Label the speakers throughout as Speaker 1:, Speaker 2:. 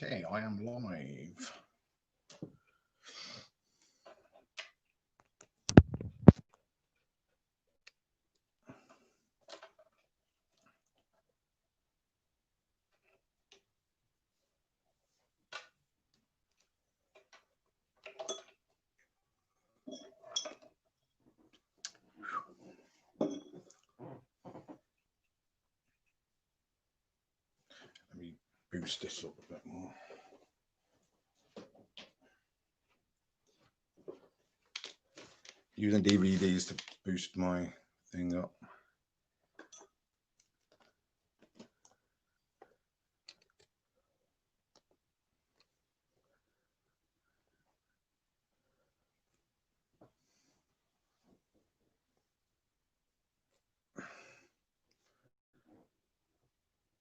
Speaker 1: Okay, I am live. Let me boost this up a bit more. Using DVDs to boost my thing up.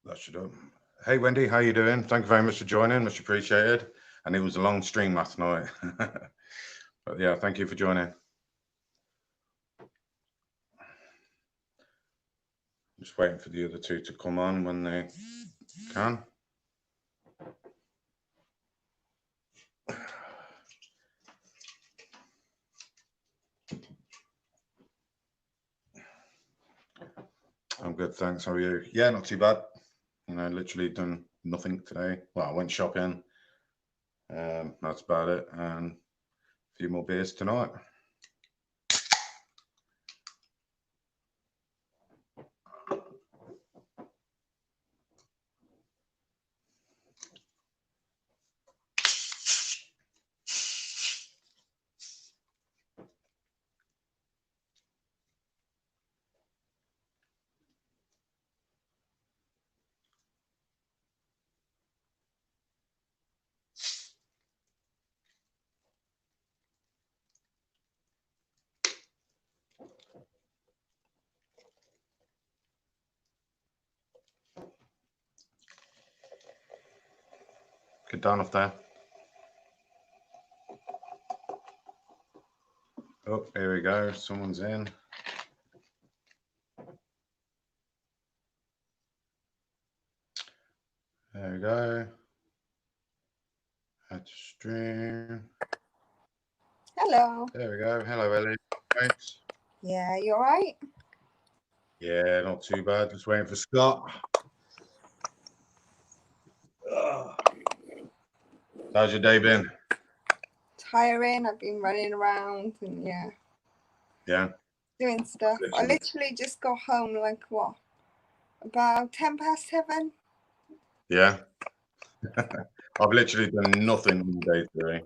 Speaker 1: That should up. Hey Wendy, how you doing? Thank you very much for joining, much appreciated. And it was a long stream last night. But yeah, thank you for joining. Just waiting for the other two to come on when they can. I'm good, thanks. How are you? Yeah, not too bad. You know, literally done nothing today. Well, I went shopping. That's about it. And a few more beers tonight. Get down off there. Oh, here we go. Someone's in. There we go. Add to stream.
Speaker 2: Hello.
Speaker 1: There we go. Hello, Ellie. Thanks.
Speaker 2: Yeah, you all right?
Speaker 1: Yeah, not too bad. Just waiting for Scott. How's your day been?
Speaker 2: Tiring. I've been running around and
Speaker 1: Yeah.
Speaker 2: doing stuff. I literally just got home like what? About 7:10.
Speaker 1: Yeah. I've literally done nothing all day today.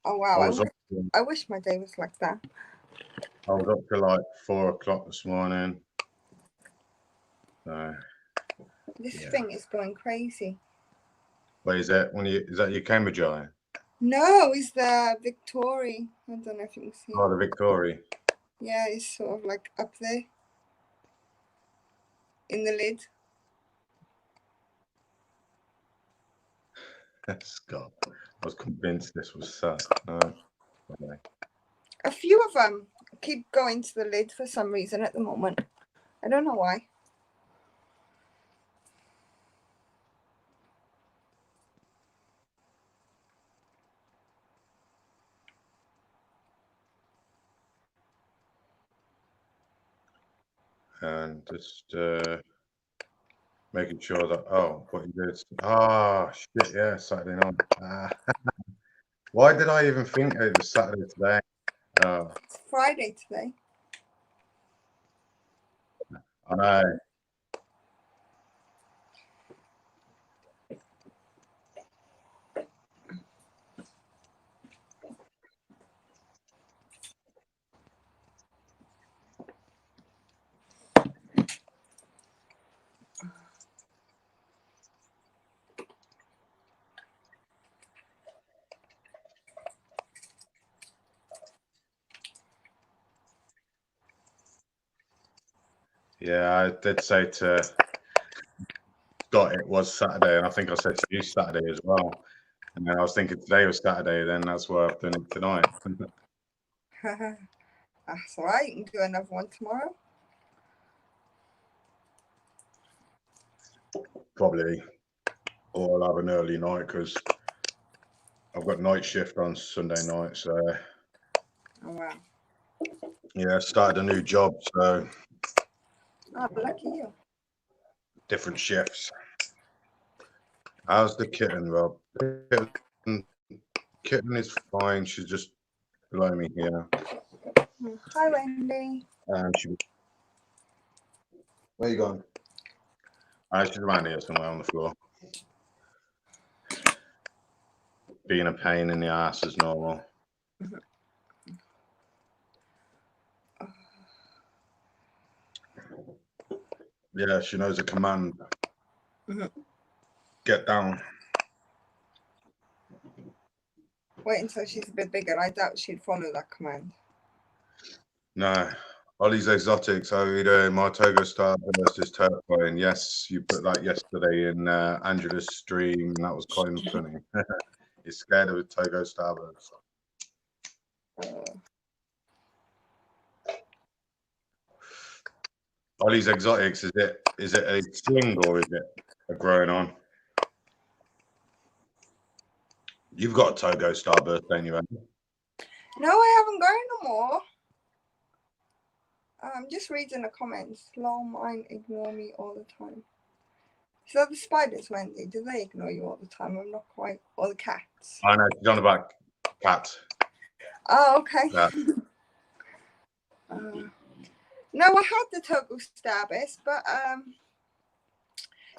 Speaker 2: Oh wow. I wish my day was like that.
Speaker 1: I was up till like 4 o'clock this morning. So,
Speaker 2: this thing is going crazy.
Speaker 1: What is that? Is that your Cambridge eye?
Speaker 2: No, it's the Victoria. I don't know if you can see.
Speaker 1: Oh, the Victoria.
Speaker 2: Yeah, it's sort of like up there in the lid.
Speaker 1: Scott, I was convinced this was sad. No. Okay.
Speaker 2: A few of them keep going to the lid for some reason at the moment. I don't know why.
Speaker 1: And just making sure that what you did. Oh shit, yeah, Saturday night. Why did I even think it was Saturday today?
Speaker 2: It's Friday today.
Speaker 1: I know. Yeah, I did say to Scott it was Saturday, and I think I said to you Saturday as well. And then I was thinking today was Saturday, then that's why I've done it tonight.
Speaker 2: That's all right. You can do another one tomorrow.
Speaker 1: Probably. or I'll have an early night because I've got night shift on Sunday night. So,
Speaker 2: Oh, wow.
Speaker 1: yeah, I started a new job. So,
Speaker 2: Oh, lucky you.
Speaker 1: different shifts. How's the kitten, Rob? Kitten is fine. She's just below me here.
Speaker 2: Hi, Wendy.
Speaker 1: And where you going? She's around here somewhere on the floor. Being a pain in the ass as normal. Yeah, she knows a command. Get down.
Speaker 2: Wait until she's a bit bigger. I doubt she'd follow that command.
Speaker 1: No. Ollie's exotics. How are you doing? My Togo Starburst is terrifying. Yes, you put that yesterday in Angela's stream, and that was quite funny. He's scared of a Togo Starburst. Ollie's exotics, is it a sling or is it a growing on? You've got a Togo Starburst, don't you, Andy?
Speaker 2: No, I haven't got no more. I'm just reading the comments. Lol, mine ignore me all the time. So the spiders, Wendy, do they ignore you all the time? I'm not quite. Or the cats?
Speaker 1: I know, she's on about cats.
Speaker 2: Oh, okay.
Speaker 1: Yeah.
Speaker 2: No, I had the Togo Starburst, but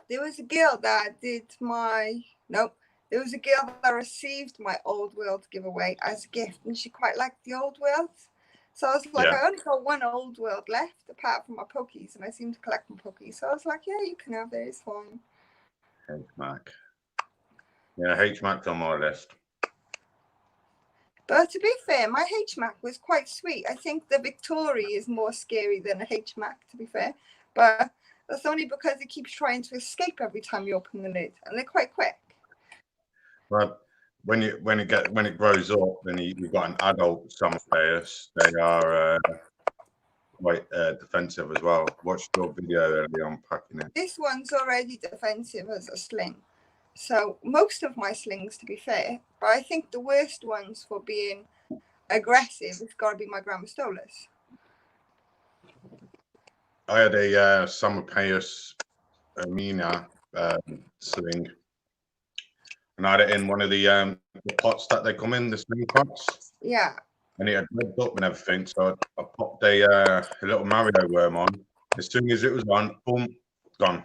Speaker 2: there was a girl that did my there was a girl that received my Old World giveaway as a gift, and she quite liked the Old World. So I was like, I only got one Old World left, apart from my Pokies, and I seem to collect my Pokies. So I was like, yeah, you can have it, it's fine.
Speaker 1: H-Mac. Yeah, H-Mac's on my list.
Speaker 2: But to be fair, my H-Mac was quite sweet. I think the Victoria is more scary than a H-Mac, to be fair. But that's only because it keeps trying to escape every time you open the lid, and they're quite quick.
Speaker 1: But when it grows up, then you've got an adult Summerpaeus. They are quite defensive as well. Watched your video earlier on packing it.
Speaker 2: This one's already defensive as a sling. So most of my slings, to be fair, but I think the worst ones for being aggressive has got to be my Grammastolas.
Speaker 1: I had a Summerpaeus Amina sling, and I had it in one of the pots that they come in, the sling pots.
Speaker 2: Yeah.
Speaker 1: And it had rubbed up and everything, so I popped a little Mario worm on. As soon as it was on, boom, gone.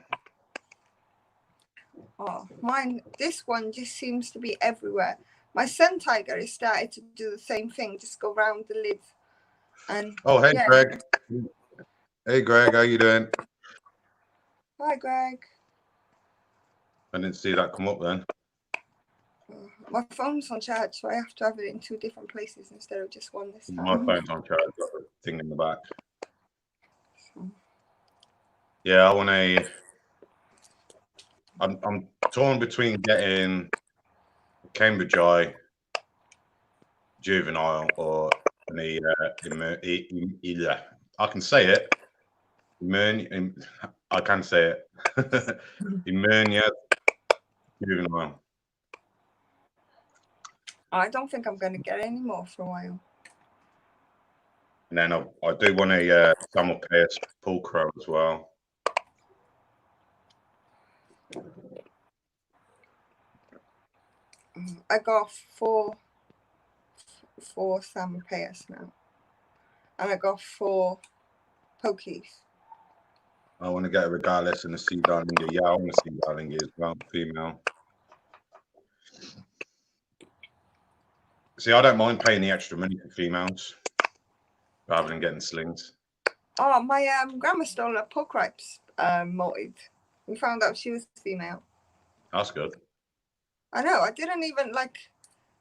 Speaker 2: Oh, mine, this one just seems to be everywhere. My Sun Tiger has started to do the same thing, just go round the lid. And
Speaker 1: oh, hey, yeah. Greg. Hey, Greg, how you doing?
Speaker 2: Hi, Greg.
Speaker 1: I didn't see that come up then.
Speaker 2: My phone's on charge, so I have to have it in 2 different places instead of just one this time.
Speaker 1: My phone's on charge, got the thing in the back. Yeah, I want a... I'm torn between getting Cambridge Eye, Juvenile, or the I can say it. I can say it. Emernia Juvenile.
Speaker 2: I don't think I'm going to get any more for a while.
Speaker 1: And then I do want a Summerpaeus Pulcro as well.
Speaker 2: I got four Summerpaeus now. And I got 4 Pokies.
Speaker 1: I want to get a Regardless and a Sea Darlinga. Yeah, I want a Sea Darlinga as well, female. See, I don't mind paying the extra money for females rather than getting slings.
Speaker 2: Oh, my Grammastola Pulcripes molted. We found out she was female.
Speaker 1: That's good.
Speaker 2: I know. I didn't even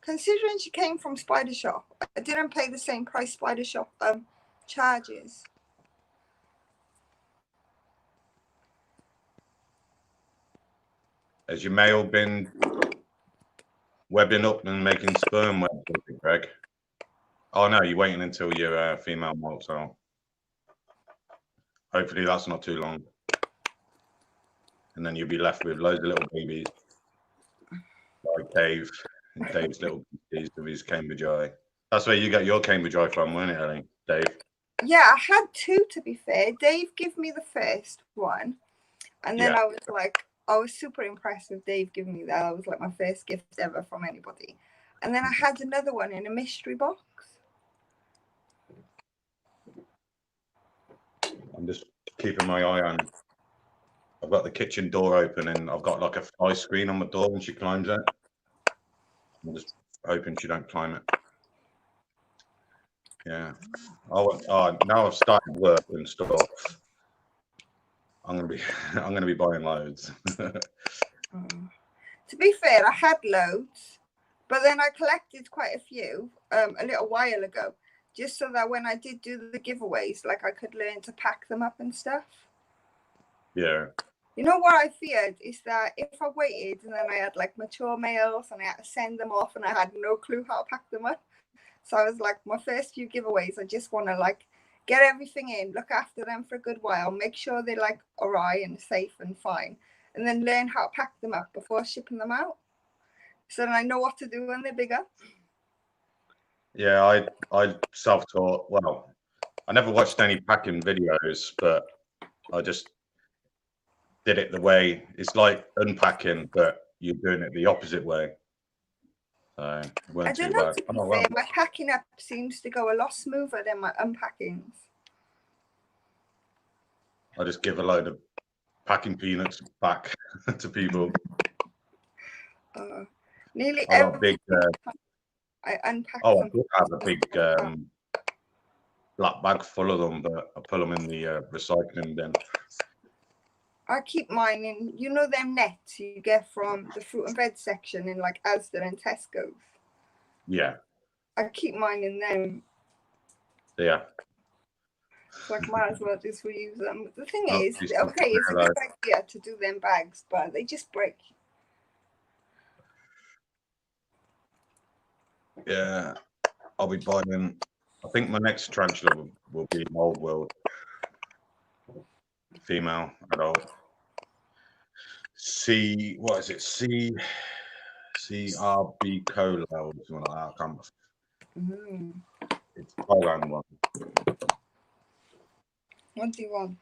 Speaker 2: considering she came from Spider Shop, I didn't pay the same price Spider Shop charges.
Speaker 1: Has your male been webbing up and making sperm webs, Greg? Oh no, you're waiting until your female molts out. Hopefully that's not too long. And then you'll be left with loads of little babies. like Dave's little piece of his Cambridge Eye. That's where you get your Cambridge Eye from, wasn't it, Ellie? Dave?
Speaker 2: Yeah, I had two, to be fair. Dave gave me the first one, and then I was super impressed with Dave giving me that. That was like my first gift ever from anybody. And then I had another one in a mystery box.
Speaker 1: I'm just keeping my eye on. I've got the kitchen door open and I've got like a fly screen on my door when she climbs it. I'm just hoping she don't climb it. Yeah. Now I've started work and stuff. I'm gonna be buying loads.
Speaker 2: To be fair, I had loads, but then I collected quite a few a little while ago, just so that when I did do the giveaways, like I could learn to pack them up and stuff.
Speaker 1: Yeah.
Speaker 2: You know what I feared is that if I waited and then I had like mature mails and I had to send them off and I had no clue how to pack them up. So I was like, my first few giveaways, I just want to like get everything in, look after them for a good while, make sure they're like all right and safe and fine, and then learn how to pack them up before shipping them out. So then I know what to do when they're bigger.
Speaker 1: Yeah, I self-taught. Well, I never watched any packing videos, but I just did it the way it's like unpacking, but you're doing it the opposite way. So it weren't
Speaker 2: I don't
Speaker 1: too
Speaker 2: know,
Speaker 1: bad.
Speaker 2: to be fair, my packing up seems to go a lot smoother than my unpackings.
Speaker 1: I just give a load of packing peanuts back to people.
Speaker 2: Nearly
Speaker 1: I got big.
Speaker 2: I unpack.
Speaker 1: Oh, I did have a big black bag full of them, but I put them in the recycling bin.
Speaker 2: I keep mine in, you know, them nets you get from the fruit and veg section in like Asda and Tesco's.
Speaker 1: Yeah.
Speaker 2: I keep mine in them.
Speaker 1: Yeah.
Speaker 2: It's like, might as well just reuse them. The thing is, okay, it's a good idea to do them bags, but they just break.
Speaker 1: Yeah. I'll be buying. I think my next tarantula will be an old world. Female adult. What is it? CRB Cola or something like that. I can't remember. It's Thailand one.
Speaker 2: What do you want?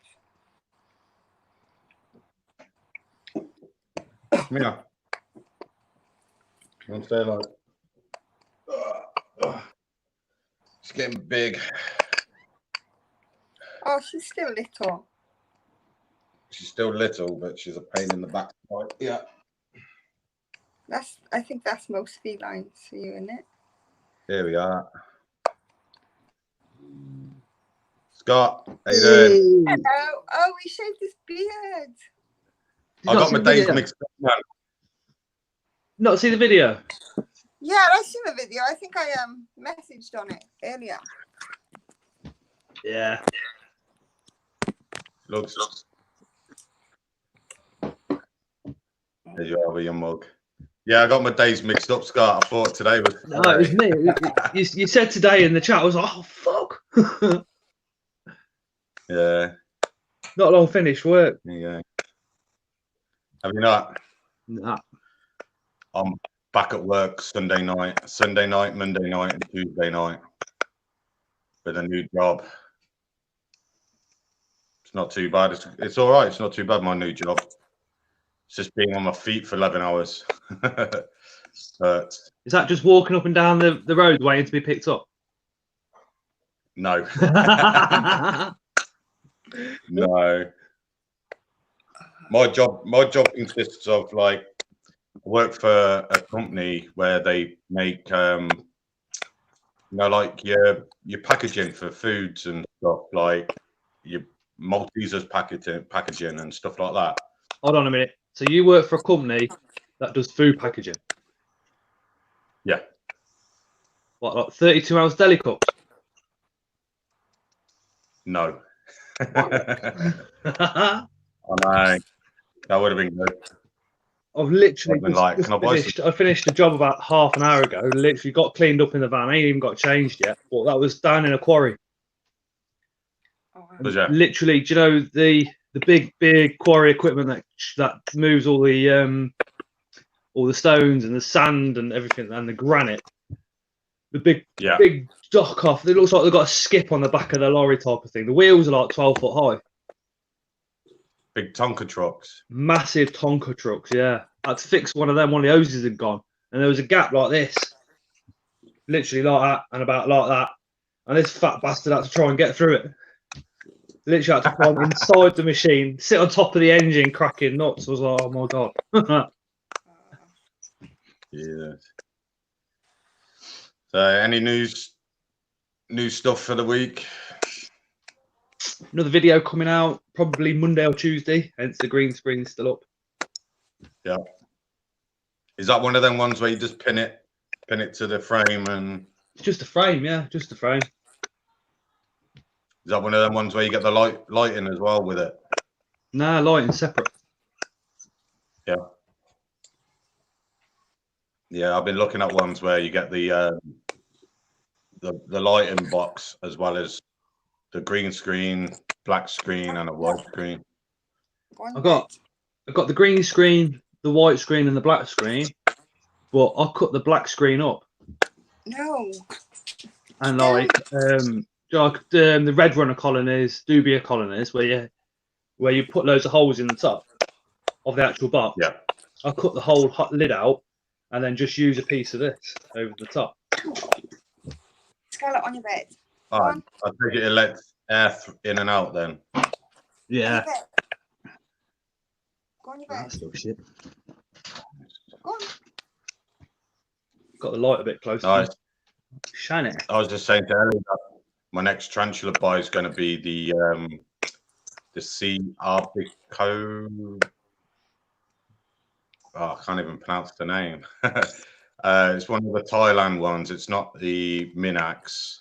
Speaker 1: Come here. You want to stay like? It's getting big.
Speaker 2: Oh, she's still little.
Speaker 1: She's still little, but she's a pain in the backside. Yeah.
Speaker 2: I think that's most felines for you, isn't it?
Speaker 1: Here we are. Scott, how you doing?
Speaker 2: Hello. Oh, he shaved his beard.
Speaker 1: I got my days mixed up now.
Speaker 3: Not see the video?
Speaker 2: Yeah, I seen the video. I think I messaged on it earlier.
Speaker 3: Yeah.
Speaker 1: Looks. There you are with your mug. Yeah, I got my days mixed up, Scott. I thought today was.
Speaker 3: No, it was me. You said today in the chat. I was like, oh fuck.
Speaker 1: Yeah.
Speaker 3: Not long finished work.
Speaker 1: Yeah. Have you not?
Speaker 3: Nah.
Speaker 1: I'm back at work Sunday night, Monday night, and Tuesday night with a new job. It's not too bad. It's all right. It's not too bad, my new job. It's just being on my feet for 11 hours. But
Speaker 3: is that just walking up and down the road waiting to be picked up?
Speaker 1: No. No. My job consists of like I work for a company where they make like your packaging for foods and stuff, like your Maltesers packaging and stuff like that.
Speaker 3: Hold on a minute. So you work for a company that does food packaging?
Speaker 1: Yeah.
Speaker 3: What, like 32-ounce deli cups?
Speaker 1: No. I know. That would have been good.
Speaker 3: I've literally
Speaker 1: I
Speaker 3: finished a job about half an hour ago. Literally got cleaned up in the van. I ain't even got changed yet. But that was down in a quarry. Literally, do you know the big quarry equipment that moves all the all the stones and the sand and everything and the granite. The big dock off. It looks like they've got a skip on the back of the lorry type of thing. The wheels are like 12 foot high.
Speaker 1: Big Tonka trucks.
Speaker 3: Massive Tonka trucks, yeah. I had to fix one of them. One of the hoses had gone. And there was a gap like this. Literally like that and about like that. And this fat bastard had to try and get through it. Literally had to climb inside the machine, sit on top of the engine, cracking nuts. I was like, oh my God.
Speaker 1: Yeah. So, any new stuff for the week?
Speaker 3: Another video coming out probably Monday or Tuesday, hence the green screen still up.
Speaker 1: Yeah. Is that one of them ones where you just pin it to the frame and?
Speaker 3: It's just a frame, yeah, just a frame.
Speaker 1: Is that one of them ones where you get the lighting as well with it?
Speaker 3: Nah, lighting separate.
Speaker 1: Yeah. Yeah, I've been looking at ones where you get the lighting box as well as the green screen, black screen, and a white screen.
Speaker 3: I've got the green screen, the white screen, and the black screen, but I cut the black screen up.
Speaker 2: No.
Speaker 3: And like the Red Runner colonies, Dubia colonies, where you put loads of holes in the top of the actual box.
Speaker 1: Yeah.
Speaker 3: I cut the whole hot lid out and then just use a piece of this over the top.
Speaker 2: Scarlett, on your bed.
Speaker 1: I think it lets air in and out then.
Speaker 3: Yeah.
Speaker 2: Go on your bed.
Speaker 3: That's still shit.
Speaker 2: Go on.
Speaker 3: Got the light a bit closer.
Speaker 1: Nice.
Speaker 3: Shine it.
Speaker 1: I was just saying to Ellie that my next Tarantula buy is going to be the Sea Arbico. Oh, I can't even pronounce the name. It's one of the Thailand ones. It's not the Minax.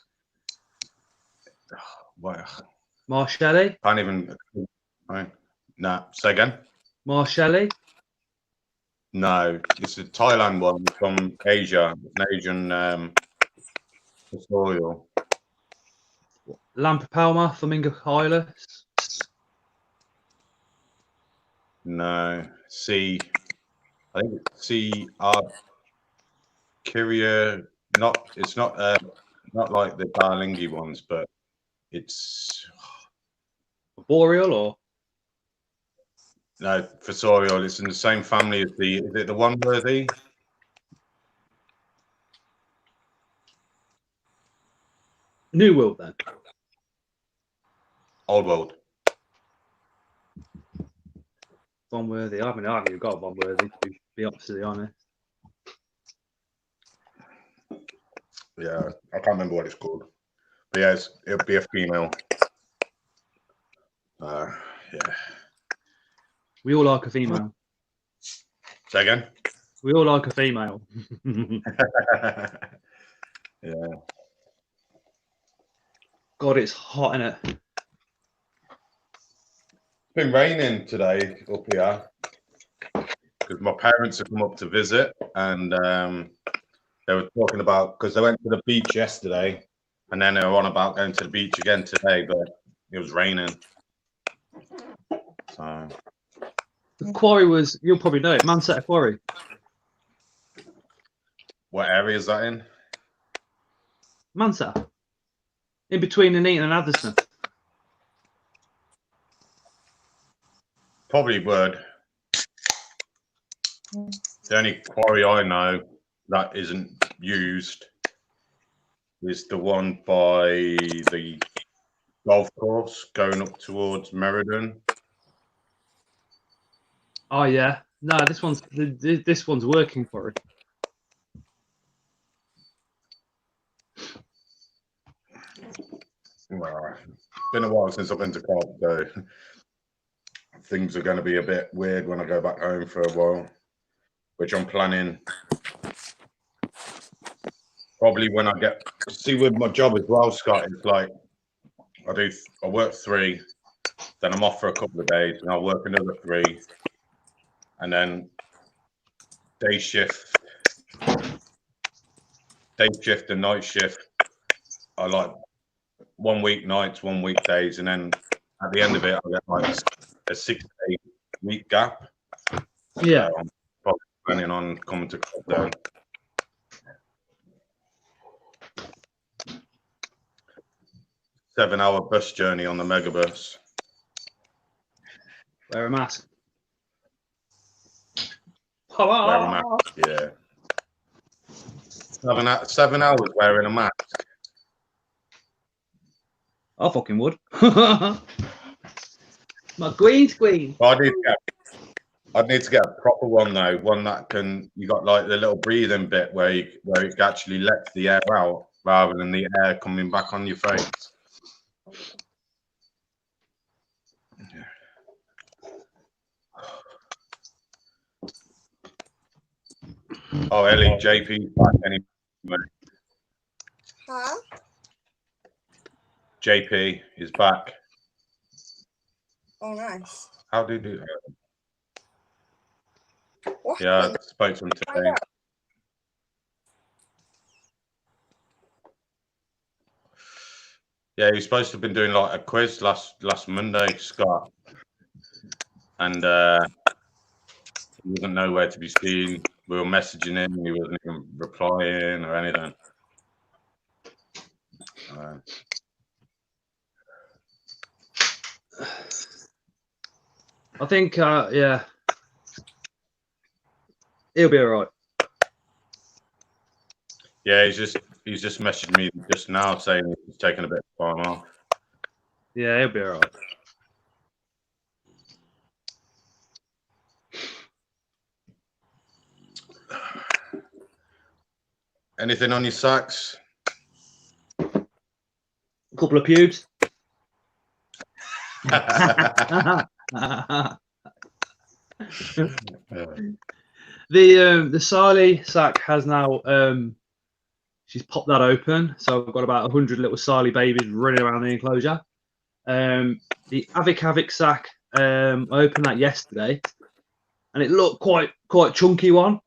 Speaker 1: What?
Speaker 3: Marshally?
Speaker 1: Can't even. Nah, say again.
Speaker 3: Marshally?
Speaker 1: No, it's a Thailand one from Asia. It's an Asian soil.
Speaker 3: Lampa Palma, Flamingo Hylas?
Speaker 1: No, I think it's Kyria. It's not like the Darlingi ones, but it's
Speaker 3: Boreal or?
Speaker 1: no Fossorial. It's in the same family as is it the One Worthy?
Speaker 3: New World then?
Speaker 1: Old World.
Speaker 3: One Worthy. I haven't even got One Worthy, to be absolutely honest.
Speaker 1: Yeah, I can't remember what it's called. But yeah, it'll be a female. Yeah.
Speaker 3: We all like a female.
Speaker 1: Say again?
Speaker 3: We all like a female.
Speaker 1: Yeah.
Speaker 3: God, it's hot, innit?
Speaker 1: It's been raining today up here because my parents have come up to visit, and they were talking about because they went to the beach yesterday, and then they were on about going to the beach again today, but it was raining. So
Speaker 3: The quarry was, you'll probably know it, Mansetta Quarry.
Speaker 1: what area is that in?
Speaker 3: Mansetta. In between Nuneaton and Addison.
Speaker 1: Probably would. The only quarry I know that isn't used is the one by the golf course going up towards Meriden.
Speaker 3: Oh yeah. No, this one's working quarry.
Speaker 1: Well, it's been a while since I've been to Cardiff, so things are going to be a bit weird when I go back home for a while, which I'm planning probably when I get see with my job as well, Scott. It's like I work 3, then I'm off for a couple of days, and I'll work another 3, and then day shift and night shift. I like 1 week nights, 1 week days, and then at the end of it, I get like a 6 day week gap.
Speaker 3: Yeah.
Speaker 1: So I'm probably planning on coming to Cropdown. Seven-hour bus journey on the megabus.
Speaker 3: Wear a mask.
Speaker 1: Wear a mask, yeah. 7 hours wearing a mask.
Speaker 3: I fucking would. My queen.
Speaker 1: Well, I'd need to get a proper one though. One that you got like the little breathing bit where it actually lets the air out rather than the air coming back on your face. Oh, Ellie, JP's back anyway.
Speaker 2: Huh?
Speaker 1: JP is back.
Speaker 2: Oh, nice.
Speaker 1: How do you do that?
Speaker 2: What
Speaker 1: Yeah, I
Speaker 2: happened?
Speaker 1: spoke to him today. Yeah, he was supposed to have been doing like a quiz last Monday, Scott, and he wasn't nowhere to be seen. We were messaging him, he wasn't even replying or anything.
Speaker 3: I think, yeah, he'll be all right.
Speaker 1: Yeah, he's just messaged me just now saying he's taking a bit of time off.
Speaker 3: Yeah, he'll be all right.
Speaker 1: Anything on your sacks?
Speaker 3: A couple of pubes. The Siley sack has now she's popped that open, so I've got about 100 little Siley babies running around the enclosure. The Havoc sack, I opened that yesterday, and it looked quite chunky one.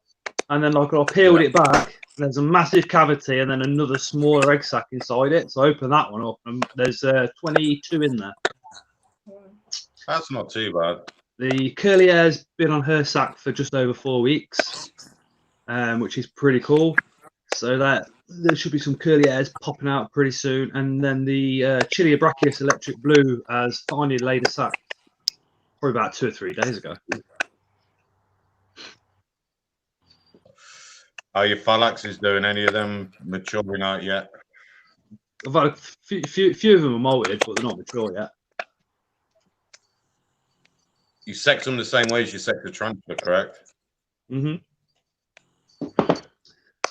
Speaker 3: And then like I peeled it back, there's a massive cavity, and then another smaller egg sac inside it. So I opened that one up, and there's 22 in there.
Speaker 1: That's not too bad.
Speaker 3: The curly hair's been on her sack for just over 4 weeks, which is pretty cool. So that there should be some curly hairs popping out pretty soon. And then the Chiliabrachius Electric Blue has finally laid a sack, probably about 2 or 3 days ago.
Speaker 1: Are your phalanxes doing any of them maturing out yet?
Speaker 3: I've had a few of them are molted, but they're not mature yet.
Speaker 1: You sex them the same way as you sex the Tarantula, correct?
Speaker 3: Mm-hmm.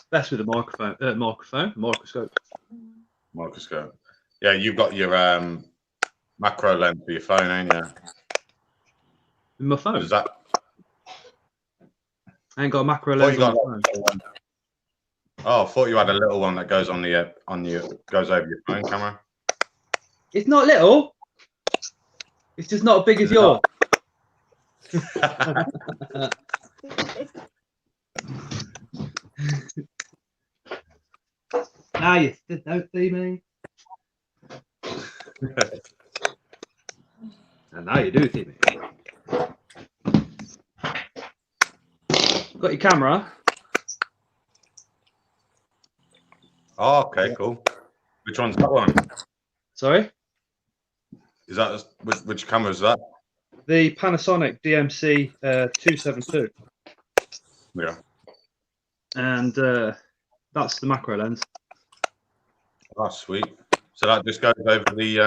Speaker 3: Best with a microscope.
Speaker 1: Microscope. Yeah, you've got your macro lens for your phone, ain't you?
Speaker 3: In my phone?
Speaker 1: Is that?
Speaker 3: I ain't got a macro lens on my phone.
Speaker 1: Oh, I thought you had a little one that goes on goes over your phone camera.
Speaker 3: It's not little. It's just not as big as yours. Now you don't see me. And now you do see me. Got your camera.
Speaker 1: Oh, okay, cool. Which one's that one?
Speaker 3: Sorry?
Speaker 1: Is that which camera is that?
Speaker 3: The Panasonic DMC 272.
Speaker 1: Yeah.
Speaker 3: And that's the macro lens.
Speaker 1: Oh, sweet. So that just goes over the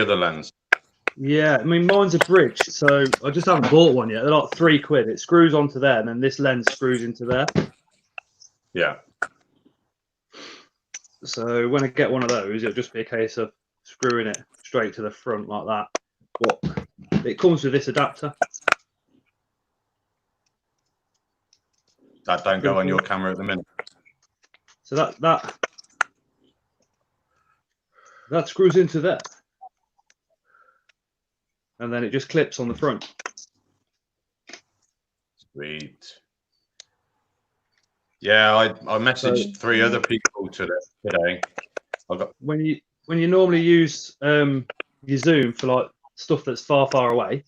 Speaker 1: other lens.
Speaker 3: Yeah, I mean mine's a bridge, so I just haven't bought one yet. They're like £3. It screws onto there, and then this lens screws into there.
Speaker 1: Yeah.
Speaker 3: So when I get one of those, it'll just be a case of screwing it straight to the front like that. But it comes with this adapter.
Speaker 1: That don't go on your camera at the minute.
Speaker 3: So that screws into there. And then it just clips on the front.
Speaker 1: Sweet. Yeah, I messaged 3 other people today.
Speaker 3: When you normally use your zoom for like stuff that's far away,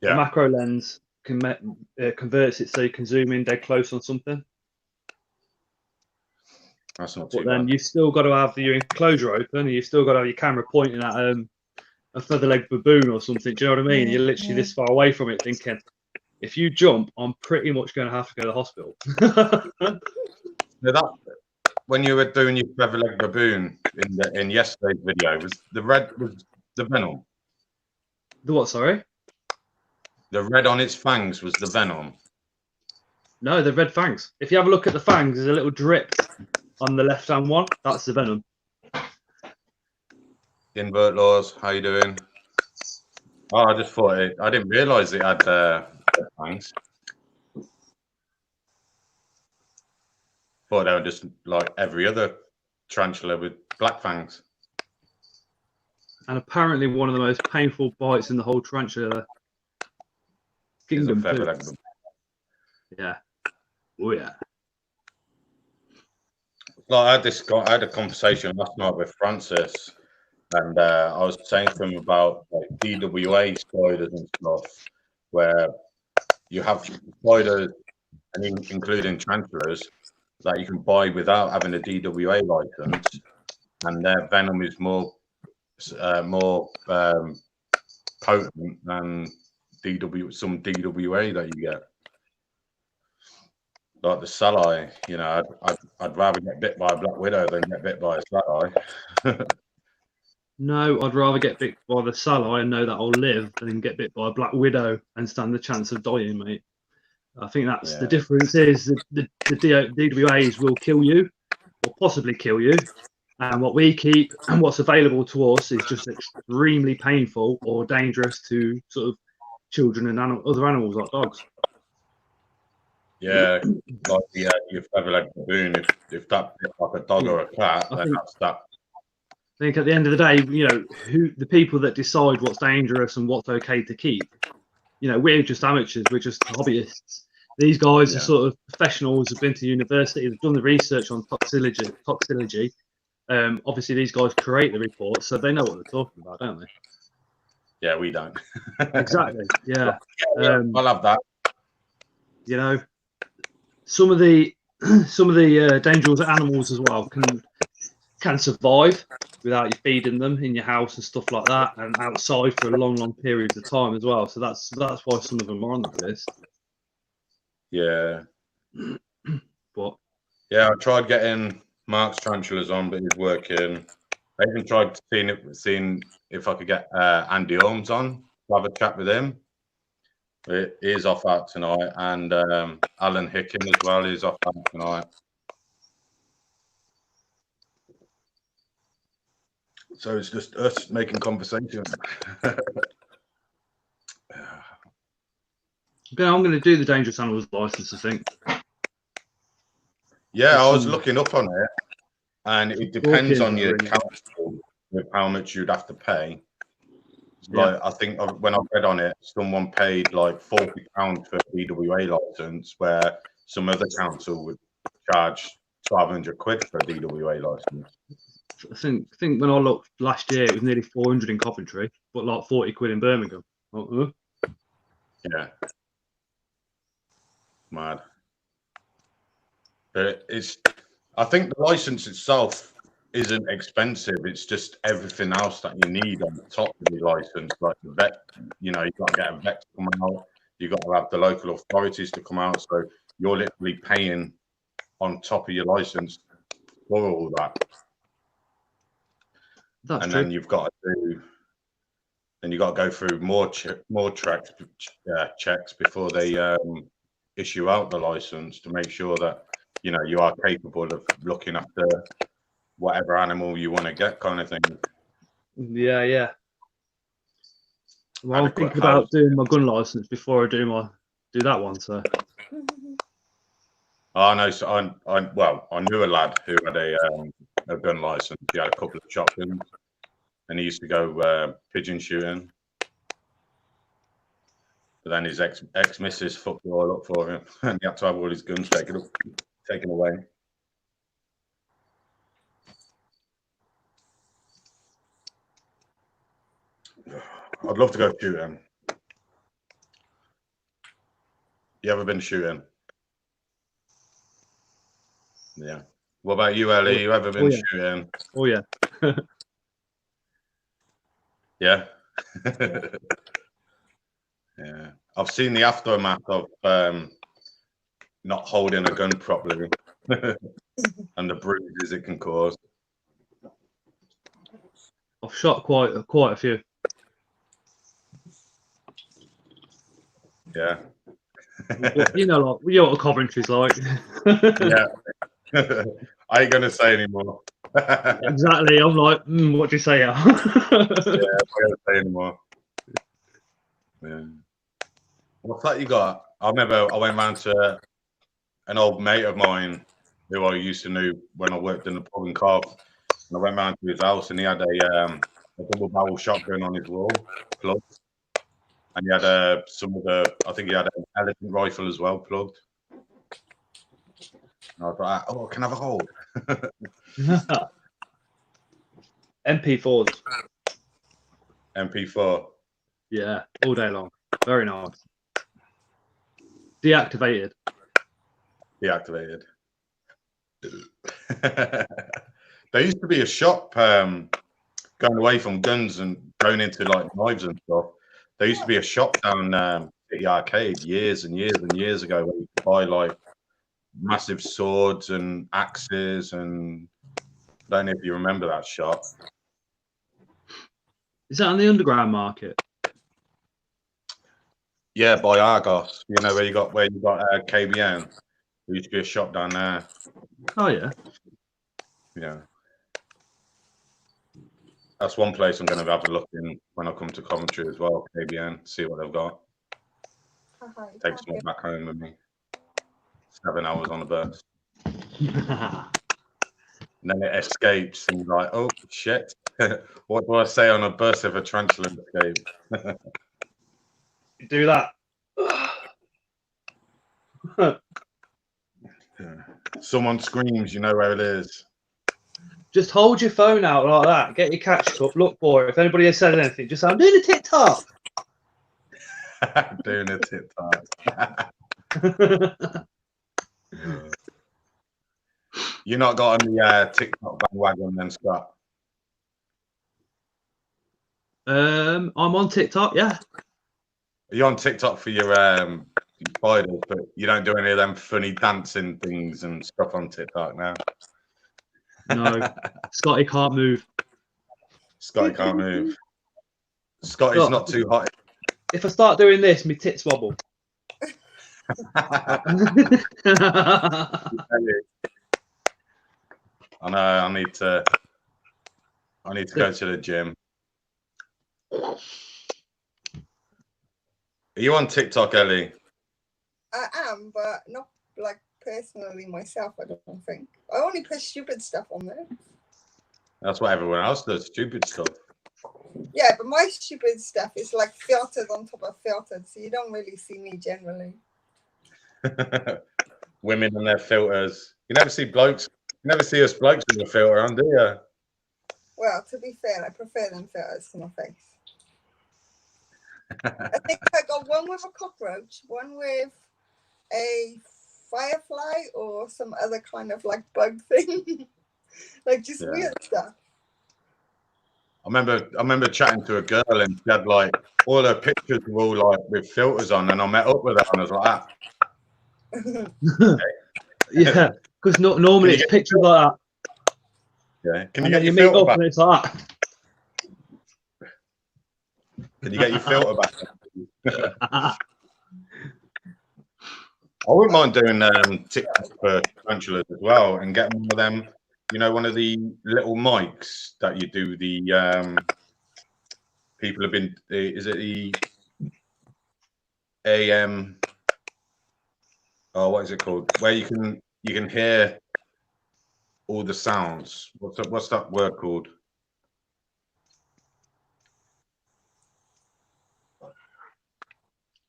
Speaker 3: the macro lens converts it so you can zoom in dead close on something.
Speaker 1: That's not too
Speaker 3: But then
Speaker 1: bad.
Speaker 3: you've still got to have your enclosure open, and you've still got to have your camera pointing at a feather-legged baboon or something. Do you know what I mean? You're literally this far away from it, thinking, if you jump, I'm pretty much going to have to go to the hospital.
Speaker 1: Now that, when you were doing your feather-legged baboon in yesterday's video, was the venom?
Speaker 3: The what? Sorry.
Speaker 1: The red on its fangs was the venom.
Speaker 3: No, the red fangs. If you have a look at the fangs, there's a little drip on the left-hand one. That's the venom.
Speaker 1: Invert laws, how you doing? Oh, I just thought I didn't realise it had fangs. Thought they were just like every other tarantula with black fangs.
Speaker 3: And apparently one of the most painful bites in the whole tarantula kingdom too. Yeah. Oh yeah.
Speaker 1: Like I had a conversation last night with Francis, and I was saying to him about like DWA spiders and stuff, where you have spiders, and including tarantulas, that you can buy without having a DWA license, and their venom is more potent than some DWA that you get. Like the Salai, you know, I'd rather get bit by a black widow than get bit by a Salai.
Speaker 3: No, I'd rather get bit by the Salai and know that I'll live than get bit by a black widow and stand the chance of dying, mate. I think that's the difference. Is the DWAs will kill you, or possibly kill you, and what we keep and what's available to us is just extremely painful or dangerous to sort of children and other animals like dogs.
Speaker 1: Yeah, like your feather-legged baboon. If that bit like a dog or a cat, then that's that.
Speaker 3: I think at the end of the day, you know, the people that decide what's dangerous and what's okay to keep, you know, we're just amateurs, we're just hobbyists. These guys are sort of professionals, have been to university, they've done the research on toxicology. Obviously, these guys create the reports, so they know what they're talking about, don't they?
Speaker 1: Yeah, we don't.
Speaker 3: Exactly. Yeah.
Speaker 1: I love that.
Speaker 3: You know, some of the dangerous animals as well can survive without you feeding them in your house and stuff like that, and outside for long periods of time as well. So that's why some of them are on that list.
Speaker 1: Yeah.
Speaker 3: But
Speaker 1: yeah, I tried getting Mark's tarantulas on, but he's working. I even tried seeing if I could get Andy Holmes on to have a chat with him. He is off out tonight, and Alan Hicken as well is off out tonight. So it's just us making conversation.
Speaker 3: Okay, I'm going to do the dangerous animals license, I think.
Speaker 1: Yeah, I was looking up on it, and it depends on your council with how much you'd have to pay. Like I think when I read on it, someone paid like £40 for a DWA license, where some other council would charge £1,200 for a DWA license.
Speaker 3: I think when I looked last year, it was nearly 400 in Coventry, but like 40 quid in Birmingham.
Speaker 1: Yeah, mad. But I think the license itself isn't expensive. It's just everything else that you need on the top of the license, like the vet. You know, you've got to get a vet to come out. You've got to have the local authorities to come out. So you're literally paying on top of your license for all that.
Speaker 3: That's true.
Speaker 1: Then you've got to go through more checks before they issue out the license to make sure that you are capable of looking after whatever animal you want to get, kind of thing.
Speaker 3: Yeah. Well, I'm thinking about doing my gun license before I do that one. So.
Speaker 1: Oh no! So I knew a lad who had a gun license. He had a couple of shotguns, and he used to go pigeon shooting. But then his ex-missus fucked it all up for him, and he had to have all his guns taken away. I'd love to go shoot him. You ever been shooting? Yeah. What about you, Ellie? You ever been shooting?
Speaker 3: Oh yeah.
Speaker 1: Yeah. Yeah. I've seen the aftermath of not holding a gun properly and the bruises it can cause.
Speaker 3: I've shot quite a few.
Speaker 1: Yeah.
Speaker 3: But, you know what Coventry's like.
Speaker 1: Yeah. I ain't gonna say anymore.
Speaker 3: Exactly. I'm like, what do you say?
Speaker 1: Yeah, I ain't gonna say anymore. Yeah. What's that you got? I remember I went round to an old mate of mine who I used to know when I worked in the pub and Carve. And I went round to his house and he had a double barrel shotgun on his wall, plugged. And he had I think he had an elephant rifle as well, plugged. And I was like, oh, can I have a hold?
Speaker 3: MP4s.
Speaker 1: MP4.
Speaker 3: Yeah, all day long. Very nice. Deactivated.
Speaker 1: Deactivated. There used to be a shop going away from guns and going into like knives and stuff. There used to be a shop down at the arcade years and years and years ago where you could buy like massive swords and axes, and I don't know if you remember that shop.
Speaker 3: Is that on the underground market?
Speaker 1: Yeah, by Argos. You know where you got KBN. There used to be a shop down there.
Speaker 3: Oh yeah.
Speaker 1: Yeah. That's one place I'm going to have a look in when I come to Coventry as well. KBN, see what they've got. Take some back home with me. 7 hours on the bus. And then it escapes, and you're like, oh shit! What do I say on a bus if a tarantula escapes?
Speaker 3: Do that.
Speaker 1: Someone screams, you know where it is.
Speaker 3: Just hold your phone out like that. Get your catch up. Look for it. If anybody has said anything, just say, I'm doing a TikTok.
Speaker 1: Doing a TikTok. You're not got on the TikTok bandwagon then, Scott?
Speaker 3: I'm on TikTok, yeah.
Speaker 1: You're on TikTok for your spiders, but you don't do any of them funny dancing things and stuff on TikTok now.
Speaker 3: No, Scotty can't move.
Speaker 1: Scotty can't move. Scotty's
Speaker 3: Look,
Speaker 1: not too hot.
Speaker 3: If I start doing this, my tits wobble.
Speaker 1: I know. I need to go to the gym. Are you on TikTok, Ellie?
Speaker 2: I am, but not like personally myself. I don't think. I only put stupid stuff on there.
Speaker 1: That's what everyone else does. Stupid stuff.
Speaker 2: Yeah, but my stupid stuff is like filtered on top of filtered, so you don't really see me generally.
Speaker 1: Women and their filters. You never see blokes. You never see us blokes with a filter on, do you?
Speaker 2: Well, to be fair, I prefer them filters to my face. I think I got one with a cockroach, one with a firefly, or some other kind of like bug thing, like just weird stuff.
Speaker 1: I remember chatting to a girl and she had like all her pictures were all like with filters on, and I met up with her and I was like,
Speaker 3: yeah, because normally it's pictures like that.
Speaker 1: Yeah, can
Speaker 3: and
Speaker 1: you get your
Speaker 3: meet
Speaker 1: filter
Speaker 3: up
Speaker 1: back?
Speaker 3: And it's like that.
Speaker 1: Can you get your filter back? I wouldn't mind doing TikTok for tarantulas as well and getting one of them. You know, one of the little mics that you do the people have been. Is it the AM? Oh, what is it called? Where you can hear all the sounds. What's that word called?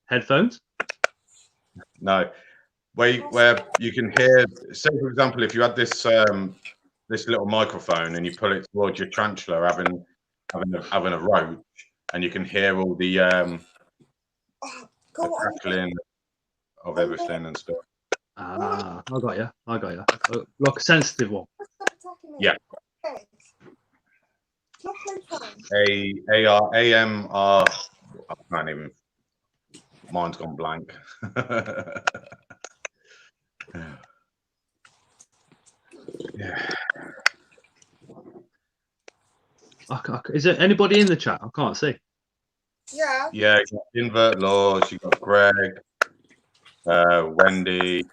Speaker 3: Headphones?
Speaker 1: No, where you can hear. Say for example, if you had this this little microphone and you pull it towards your tarantula having a roach, and you can hear all the crackling. of everything and stuff.
Speaker 3: Ah, I got you. I got you. Like a sensitive one.
Speaker 2: Stop attacking me.
Speaker 1: Yeah.
Speaker 2: Okay. It's not my time.
Speaker 1: AMR. I can't even. Mine's gone blank. Yeah.
Speaker 3: Is there anybody in the chat? I can't see.
Speaker 2: Yeah.
Speaker 1: Yeah, you got Invert Laws, you got Greg, Wendy.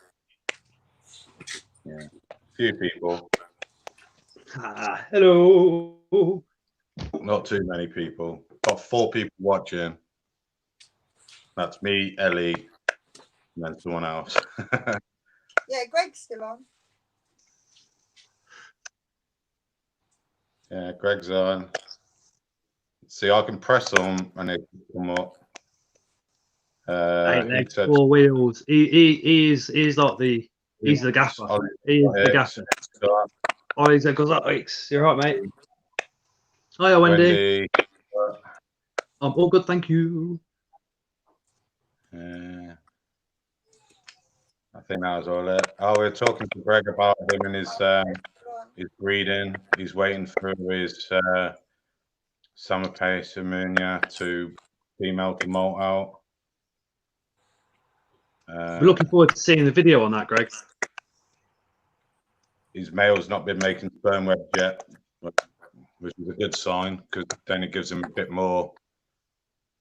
Speaker 1: Yeah, a few people.
Speaker 3: Ah, hello.
Speaker 1: Not too many people. Got 4 people watching. That's me, Ellie, and then someone else.
Speaker 2: Yeah, Greg's still on.
Speaker 1: Yeah, Greg's on. See, I can press them and they come up.
Speaker 3: 8
Speaker 1: he
Speaker 3: legs,
Speaker 1: said,
Speaker 3: 4 wheels. He's like the he's the gaffer. He is the gaffer. Oh, he's a Gozatics. You're right, mate. Hiya, Wendy. I'm all good, thank you.
Speaker 1: I think that was all it. Oh, we were talking to Greg about him and his breeding. He's waiting for his summer pace ammonia to female to molt out.
Speaker 3: We're looking forward to seeing the video on that, Greg.
Speaker 1: His male's not been making sperm webs yet, which is a good sign because then it gives him a bit more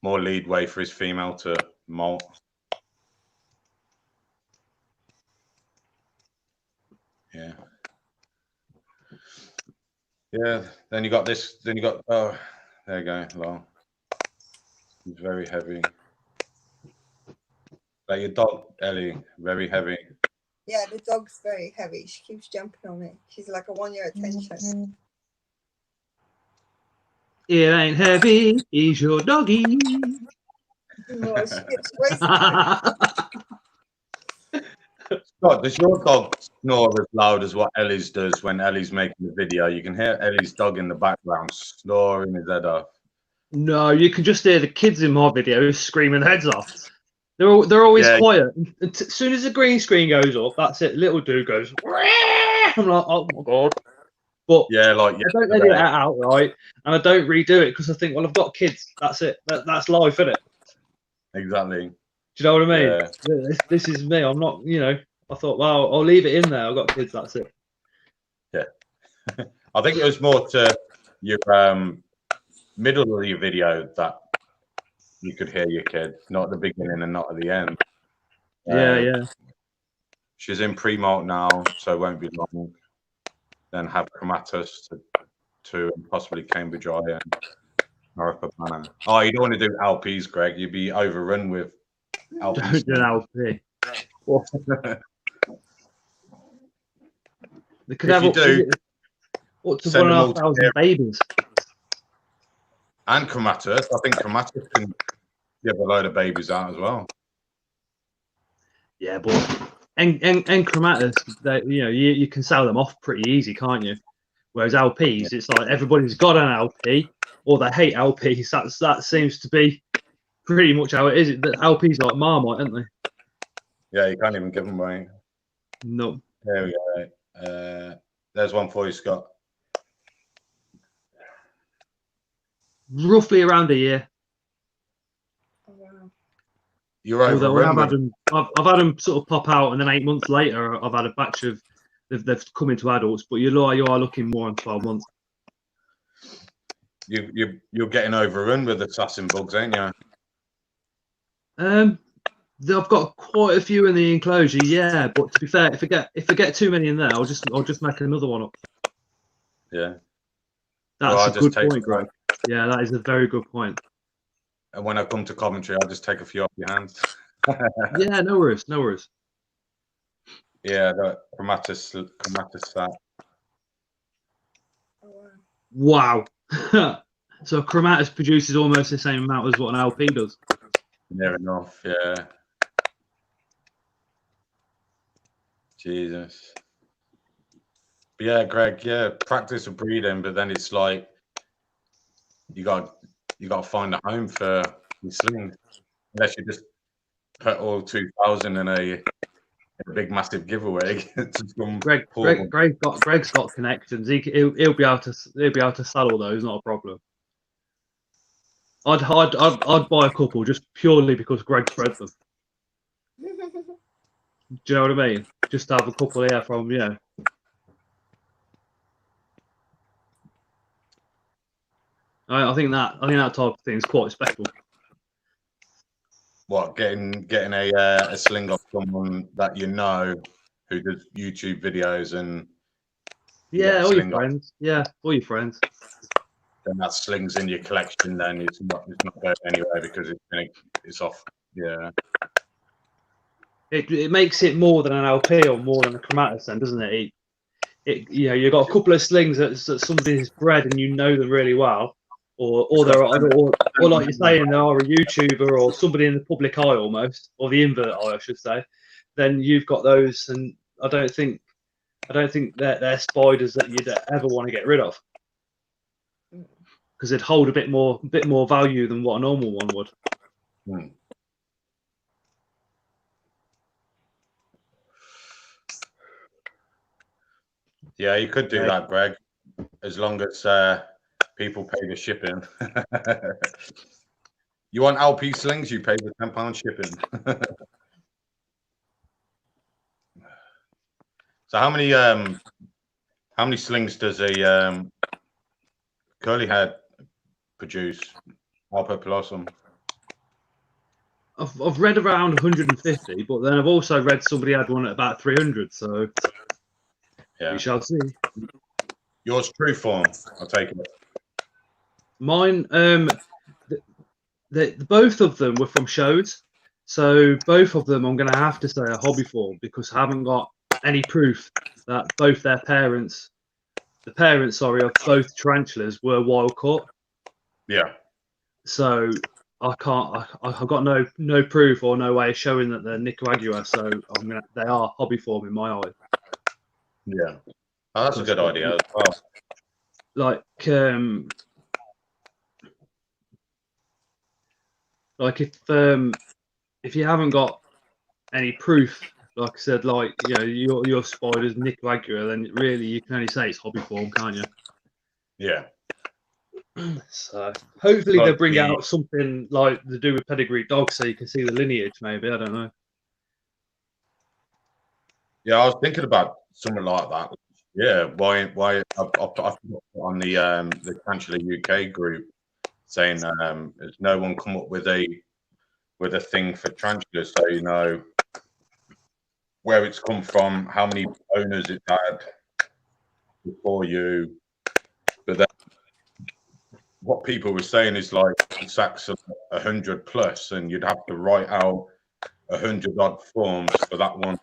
Speaker 1: leadway for his female to molt. Yeah. Yeah. Then you got this. Then you got. Oh, there you go. Long. He's very heavy. Like your dog, Ellie, very heavy.
Speaker 2: Yeah, the dog's very heavy. She keeps jumping on me. She's like a 1-year attention.
Speaker 3: It ain't heavy, he's your doggy.
Speaker 2: Oh, she gets way
Speaker 1: Scott, does your dog snore as loud as what Ellie's does when Ellie's making the video? You can hear Ellie's dog in the background snoring his head off.
Speaker 3: No, you can just hear the kids in my videos screaming their heads off. They're always quiet. As soon as the green screen goes up, that's it. Little dude goes. I'm like, oh my god. But
Speaker 1: yeah, like
Speaker 3: I don't edit it out, right? And I don't redo it because I think, well, I've got kids. That's it. That's life, isn't it?
Speaker 1: Exactly.
Speaker 3: Do you know what I mean?
Speaker 1: Yeah.
Speaker 3: This is me. I'm not, I thought, well, I'll leave it in there. I've got kids. That's it.
Speaker 1: Yeah. I think it was more to your middle of your video that you could hear your kid, not at the beginning and not at the end.
Speaker 3: Yeah.
Speaker 1: She's in pre-molt now, so it won't be long. Then have Chromatus to possibly Cambridge Eye and North Banner. Oh, you don't want to do LPs, Greg. You'd be overrun with LPs.
Speaker 3: Don't do an LP. They could have up to 1,500 babies.
Speaker 1: And Chromatus. I think Chromatus can give a load of babies out as well.
Speaker 3: Yeah, but and Chromatus, you can sell them off pretty easy, can't you? Whereas LPs, it's like everybody's got an LP or they hate LPs. That seems to be pretty much how it is. The LPs are like Marmite, aren't they?
Speaker 1: Yeah, you can't even give them away.
Speaker 3: No.
Speaker 1: There we go. There's one for you, Scott.
Speaker 3: Roughly around a year.
Speaker 2: Oh, wow.
Speaker 1: You're over.
Speaker 3: I've had them sort of pop out, and then 8 months later, I've had a batch of they've come into adults. But you are looking more than 12 months.
Speaker 1: You're getting overrun with assassin bugs, ain't you?
Speaker 3: I've got quite a few in the enclosure, yeah. But to be fair, if I get too many in there, I'll just make another one up.
Speaker 1: Yeah.
Speaker 3: That's a good point, Greg. Yeah, that is a very good point.
Speaker 1: And when I come to Coventry, I'll just take a few off your hands.
Speaker 3: Yeah, no worries.
Speaker 1: Yeah, the Chromatus sat.
Speaker 2: Oh, wow.
Speaker 3: Wow. So Chromatus produces almost the same amount as what an LP does.
Speaker 1: Near enough, yeah. Jesus. But yeah, Greg, practice of breeding, but then it's like you got to find a home for your sling. Unless you just put all 2,000 in a big massive giveaway to some
Speaker 3: Greg's got connections. He'll be able to sell all those. Not a problem. I'd buy a couple just purely because Greg spread them. Do you know what I mean? Just to have a couple here from I think that type of thing is quite special.
Speaker 1: What, getting a sling off someone that you know who does YouTube videos and
Speaker 3: all your friends. Yeah, all your friends.
Speaker 1: Then that slings in your collection. Then it's not going anywhere because it's off. Yeah.
Speaker 3: It makes it more than an LP or more than a chromatus, then, doesn't it? You've got a couple of slings that somebody's bred and you know them really well, or like you're saying, they are a YouTuber or somebody in the public eye almost, or the invert eye, I should say. Then you've got those, and I don't think they're spiders that you'd ever want to get rid of, because they'd hold a bit more value than what a normal one would.
Speaker 1: Hmm. Yeah, you could do that, Greg, as long as people pay the shipping. You want LP slings? You pay the £10 shipping. So how many slings does a curly head produce? Alpo Blossom.
Speaker 3: I've read around 150, but then I've also read somebody had one at about 300. So we shall see.
Speaker 1: Yours true form, I'll take it.
Speaker 3: Mine, both of them were from shows, so both of them I'm going to have to say a hobby form because I haven't got any proof that both the parents of both tarantulas were wild caught.
Speaker 1: Yeah.
Speaker 3: So I can't. I've got no proof or no way of showing that they're Nicaragua. So they are hobby form in my eye.
Speaker 1: Yeah. Oh, that's a good idea as well.
Speaker 3: Like if you haven't got any proof, like I said, like your spider's Nicaragua, then really you can only say it's hobby form, can't you?
Speaker 1: Yeah.
Speaker 3: So hopefully they'll bring out something like to do with pedigree dogs, so you can see the lineage. Maybe, I don't know.
Speaker 1: Yeah, I was thinking about something like that. Yeah, why? I put on the Tarantula UK group saying there's no one come up with a thing for tarantulas, so you know where it's come from, how many owners it had before you. But then what people were saying is like sacks of 100 plus, and you'd have to write out 100 odd forms for that one.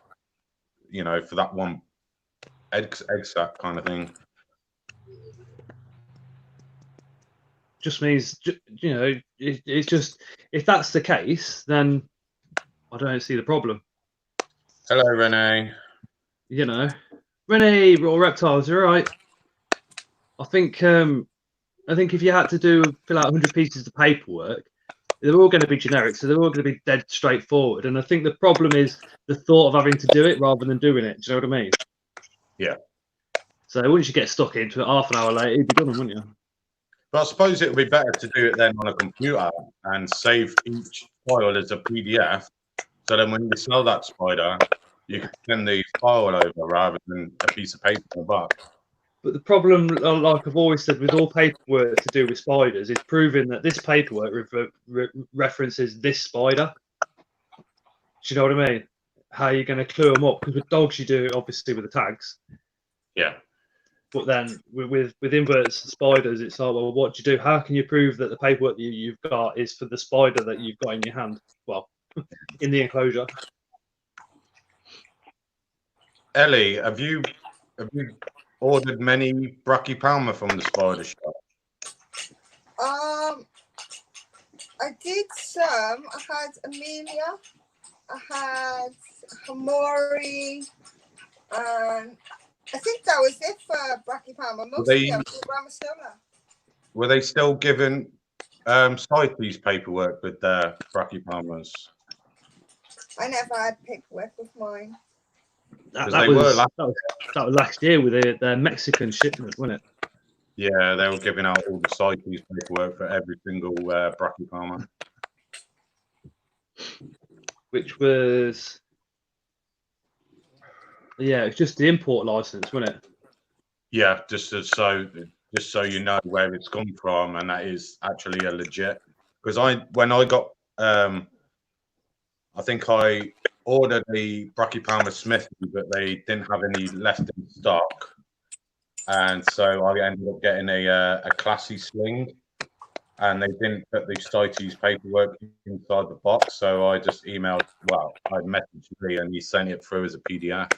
Speaker 1: For that one egg sack kind of thing.
Speaker 3: Just means, it's just, if that's the case, then I don't see the problem.
Speaker 1: Hello, Renee.
Speaker 3: Renee, Raw Reptiles, you're right. I think if you had to fill out 100 pieces of paperwork, they're all going to be generic, so they're all going to be dead straightforward. And I think the problem is the thought of having to do it rather than doing it. Do you know what I mean?
Speaker 1: Yeah.
Speaker 3: So once you get stuck into it, half an hour later, you'd be done, wouldn't you?
Speaker 1: But I suppose it would be better to do it then on a computer and save each file as a PDF. So then when you sell that spider, you can send the file over rather than a piece of paper in a box.
Speaker 3: But the problem, like I've always said, with all paperwork to do with spiders, is proving that this paperwork references this spider. Do you know what I mean? How are you going to clue them up? Because with dogs, you do it obviously with the tags.
Speaker 1: Yeah.
Speaker 3: But then with inverts and spiders, it's like, well, what do you do? How can you prove that the paperwork that you've got is for the spider that you've got in your hand? Well, in the enclosure.
Speaker 1: Ellie, have you ordered many Brachypalma from the spider shop?
Speaker 2: I did some. I had Amelia, I had Hamori, and I think that was it for Brachypalma. Mostly Ramostola.
Speaker 1: Were they still giving CITES paperwork with their Brachypalmas?
Speaker 2: I never had paperwork with mine.
Speaker 3: That
Speaker 1: they
Speaker 3: was
Speaker 1: were
Speaker 3: last year with their Mexican shipment, wasn't it?
Speaker 1: Yeah, they were giving out all the CITES paperwork for every single brachypalma.
Speaker 3: Which was, yeah, it's just the import license, wasn't it?
Speaker 1: Yeah, just so you know where it's come from, and that is actually a legit. Because when I got, I think I ordered the brachypalma Smithy, but they didn't have any left in stock, and so I ended up getting a classy sling, and they didn't put the CITES paperwork inside the box, so I just emailed. Well, I messaged Lee, and he sent it through as a PDF.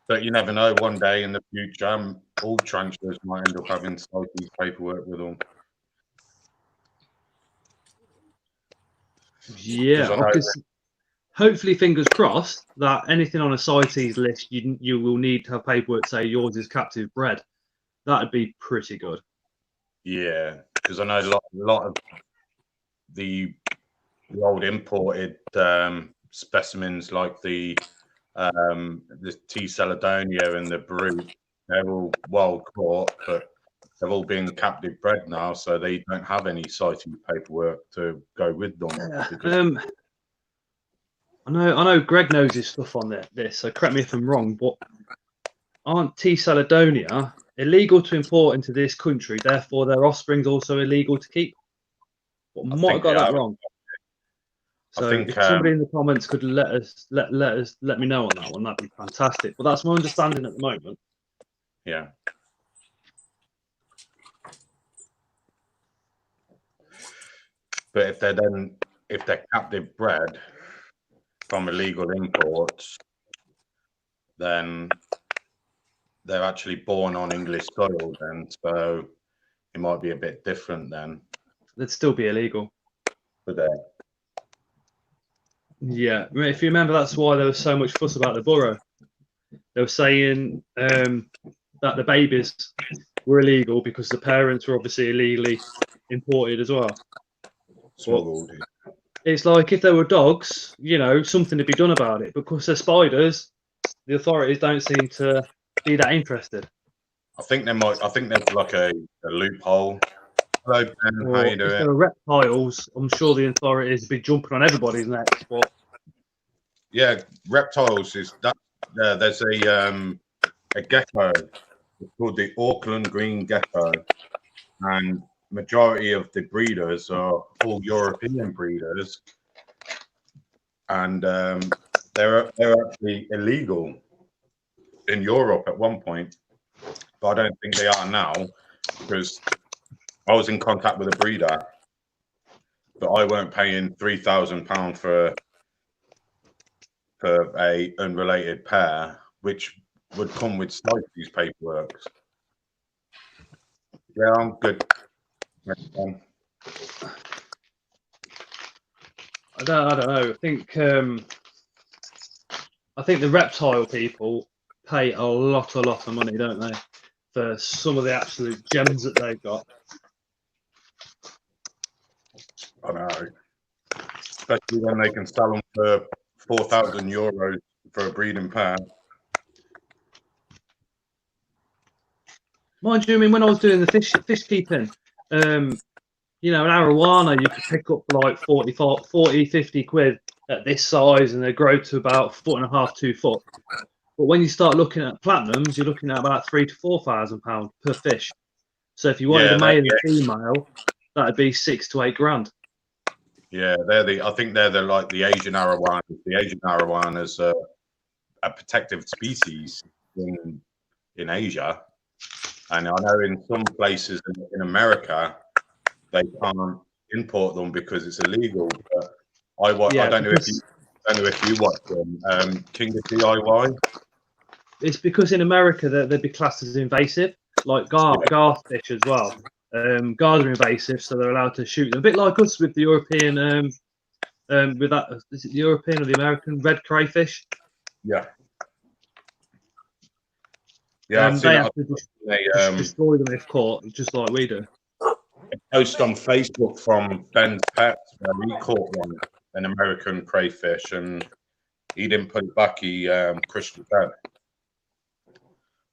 Speaker 1: But you never know. One day in the future, all transfers might end up having CITES paperwork with them.
Speaker 3: Yeah, hopefully, fingers crossed that anything on a CITES list, you will need to have paperwork say yours is captive bred. That'd be pretty good.
Speaker 1: Yeah, because I know a lot of the old imported specimens, like the T. Caledonia and the Brute, they're all wild caught, but they've all been captive bred now, so they don't have any CITES paperwork to go with them.
Speaker 3: I know Greg knows his stuff on this, so correct me if I'm wrong, but aren't T. Caledonia illegal to import into this country, therefore their offspring's also illegal to keep? But I might have got that wrong. So if somebody in the comments could let me know on that one, that'd be fantastic. But that's my understanding at the moment.
Speaker 1: Yeah. But if they're captive bred from illegal imports, then they're actually born on English soil then, so it might be a bit different then.
Speaker 3: They'd still be illegal.
Speaker 1: But they?
Speaker 3: Yeah, if you remember, that's why there was so much fuss about the burrow. They were saying that the babies were illegal because the parents were obviously illegally imported as well.
Speaker 1: Smuggled.
Speaker 3: It's like if there were dogs, something to be done about it. Because they're spiders, the authorities don't seem to be that interested.
Speaker 1: I think there's like a loophole. Hello, Ben. How you doing?
Speaker 3: If there are reptiles, I'm sure the authorities would be jumping on everybody's necks. But
Speaker 1: yeah, reptiles is that. There's a gecko. It's called the Auckland green gecko, and majority of the breeders are all European breeders, and they're actually illegal in Europe at one point, but I don't think they are now, because I was in contact with a breeder, but I weren't paying £3,000 for a unrelated pair, which would come with CITES paperwork. Yeah, I'm good.
Speaker 3: I don't know. I think the reptile people pay a lot of money, don't they, for some of the absolute gems that they've got.
Speaker 1: I know, especially when they can sell them for €4,000 for a breeding pair.
Speaker 3: Mind you, I mean, when I was doing the fish keeping, an arowana you could pick up for like 40, 50 quid at this size, and they grow to about 1.5 to 2 foot. But when you start looking at platinums, you're looking at about £3,000 to £4,000 per fish. So if you wanted a male and female, that'd be £6,000 to £8,000.
Speaker 1: Yeah, I think they're the Asian arowana. The Asian arowana is a protected species in Asia, and I know in some places in America they can't import them because it's illegal. But I don't know if you watch them. King of DIY. It's
Speaker 3: because in America they'd be classed as invasive, like garfish as well. Gards are invasive, so they're allowed to shoot them. A bit like us with the European, with that, is it the European or the American red crayfish?
Speaker 1: Yeah.
Speaker 3: Yeah, they have to destroy them if caught, just like we do.
Speaker 1: post on Facebook from Ben's Pets where he caught an American crayfish, and he didn't put it back. He crushed it dead.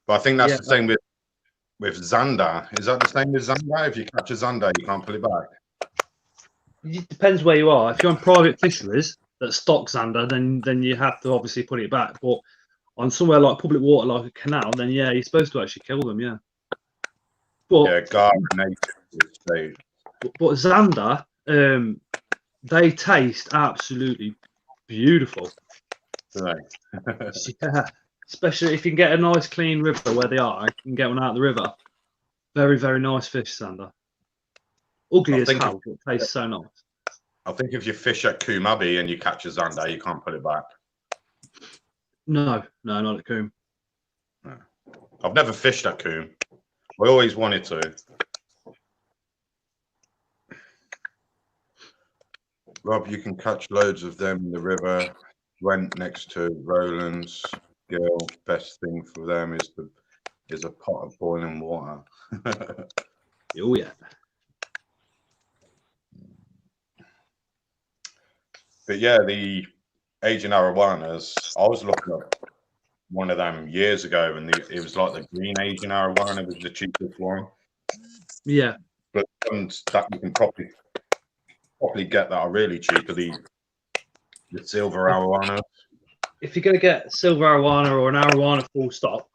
Speaker 1: But I think that's the same with Zander. Is that the same with Zander? If you catch a Zander, you can't put it back.
Speaker 3: It depends where you are. If you're on private fisheries that stock Zander, then you have to obviously put it back. But on somewhere like public water, like a canal, then yeah, you're supposed to actually kill them. Yeah. But
Speaker 1: yeah, garden nature.
Speaker 3: But Zander, they taste absolutely beautiful.
Speaker 1: Right.
Speaker 3: Yeah, especially if you can get a nice clean river where they are. You can get one out of the river. Very, very nice fish, Zander. Ugly as hell, but tastes so nice.
Speaker 1: I think if you fish at Coombe Abbey and you catch a Zander, you can't put it back.
Speaker 3: No, not at Coombe.
Speaker 1: No. I've never fished at Coombe. I always wanted to. Rob, you can catch loads of them in the river. Went next to Roland's Gill. Best thing for them is a pot of boiling water.
Speaker 3: Oh yeah.
Speaker 1: But yeah, the Asian arowanas, I was looking at one of them years ago, and it was like the green Asian arowana was the cheapest one.
Speaker 3: Yeah.
Speaker 1: But ones that you can probably get that are really cheap are the silver arowana.
Speaker 3: If you're going to get silver arowana or an arowana full stop,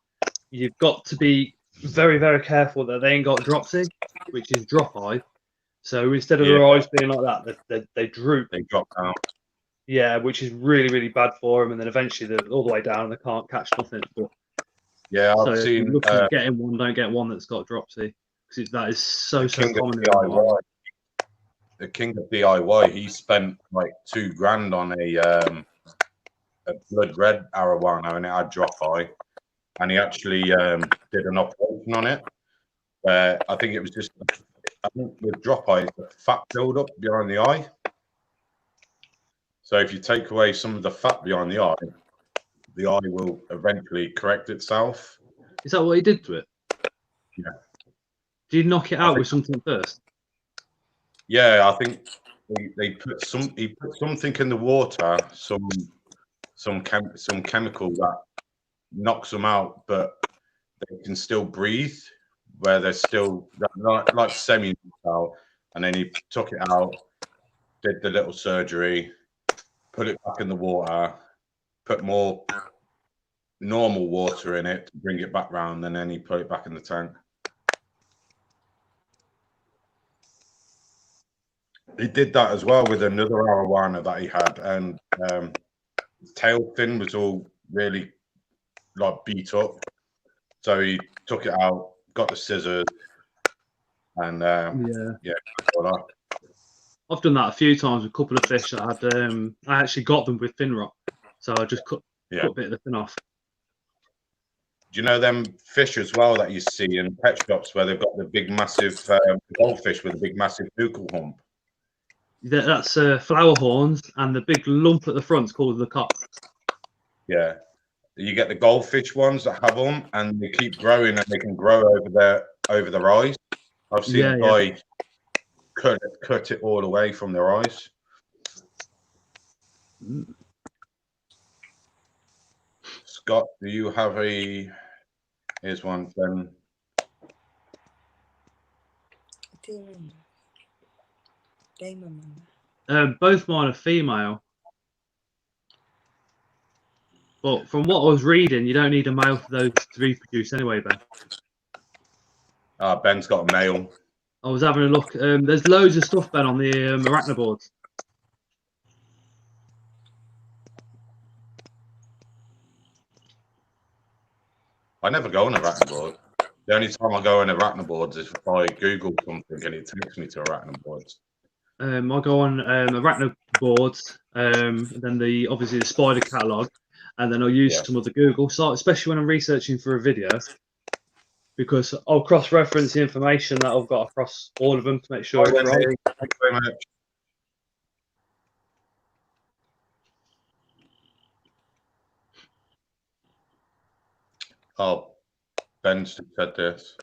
Speaker 3: you've got to be very, very careful that they ain't got dropsy, which is drop eye. So instead of their eyes being like that, they droop.
Speaker 1: They drop down.
Speaker 3: Yeah, which is really, really bad for them. And then eventually they're all the way down and they can't catch nothing. But
Speaker 1: yeah, I've seen.
Speaker 3: If you're looking at getting one, don't get one that's got dropsy, because that is so common.
Speaker 1: The king of DIY, he spent like $2,000 on a blood red arowana, and it had drop eye, and he actually did an operation on it. I think it was just, with drop eye, the fat build up behind the eye. So if you take away some of the fat behind the eye will eventually correct itself.
Speaker 3: Is that what he did to it?
Speaker 1: Yeah.
Speaker 3: Did he knock it out with something first?
Speaker 1: Yeah, I think he put something in the water, some chemical that knocks them out, but they can still breathe, where they're still like semi out. And then he took it out, did the little surgery, put it back in the water, put more normal water in it to bring it back round, and then he put it back in the tank. He did that as well with another arowana that he had, and his tail fin was all really like beat up. So he took it out, got the scissors, and yeah.
Speaker 3: I've done that a few times with a couple of fish that had. I actually got them with fin rot, so I just cut a bit of the fin off.
Speaker 1: Do you know them fish as well that you see in pet shops where they've got the big massive goldfish with a big massive buccal hump?
Speaker 3: That's flower horns, and the big lump at the front is called the cock.
Speaker 1: Yeah, you get the goldfish ones that have them, and they keep growing, and they can grow over their eyes. I've seen a guy cut it all away from their eyes. Scott, do you have a? Here's one then.
Speaker 3: Both mine are female, but from what I was reading, you don't need a male for those to reproduce anyway, Ben.
Speaker 1: Ben's got a male.
Speaker 3: I was having a look. There's loads of stuff, Ben, on the arachnoboards.
Speaker 1: I never go on arachnoboard. The only time I go on arachnoboards is if I Google something and it takes me to arachnoboards.
Speaker 3: I go on arachnoboards, then obviously the spider catalogue, and then I'll use some of the Google sites, especially when I'm researching for a video, because I'll cross-reference the information that I've got across all of them to make sure it's right.
Speaker 1: Thank you very much. Oh, Ben's said this.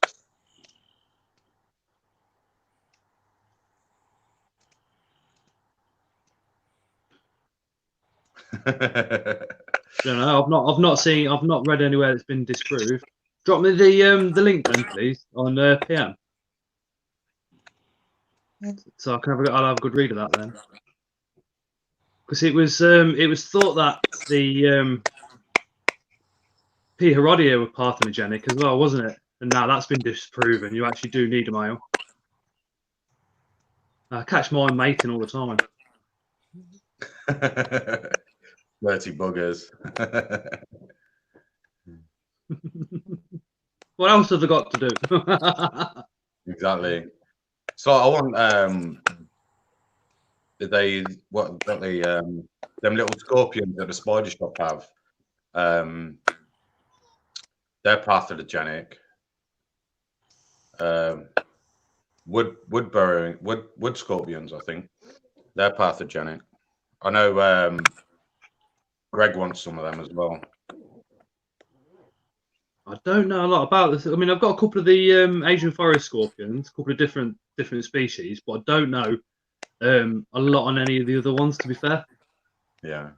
Speaker 3: Don't know. I've not seen. I've not read anywhere it's been disproved. Drop me the link then, please, on PM. So I can I'll have a good read of that then. Because it was thought that the P. Herodia were parthenogenic as well, wasn't it? And now that's been disproven. You actually do need a male. I catch mine mating all the time.
Speaker 1: Dirty buggers.
Speaker 3: What else have they got to do?
Speaker 1: Exactly. So I want them little scorpions that the spider shop have. They're pathogenic. Wood scorpions, I think they're pathogenic. I know Greg wants some of them as well.
Speaker 3: I don't know a lot about this. I mean, I've got a couple of the Asian forest scorpions, a couple of different species, but I don't know a lot on any of the other ones. To be fair.
Speaker 1: Yeah.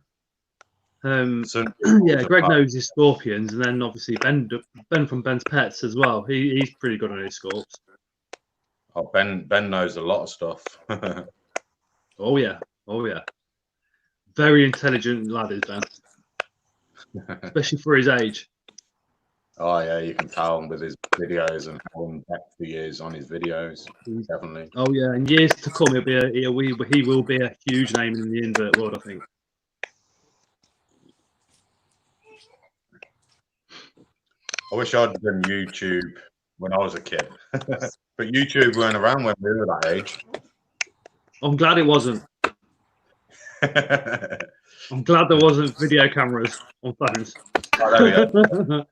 Speaker 3: So yeah, Greg knows his scorpions, and then obviously Ben from Ben's Pets as well. He's pretty good on his scorps.
Speaker 1: Oh, Ben knows a lot of stuff.
Speaker 3: Oh yeah. Very intelligent lad is Ben, especially for his age.
Speaker 1: Oh yeah, you can tell with his videos and how in depth he is on his videos. Definitely.
Speaker 3: Oh yeah, in years to come, he will be a huge name in the invert world, I think.
Speaker 1: I wish I'd done YouTube when I was a kid, but YouTube weren't around when we were that age.
Speaker 3: I'm glad it wasn't. I'm glad there wasn't video cameras on phones.
Speaker 1: Oh, there we go.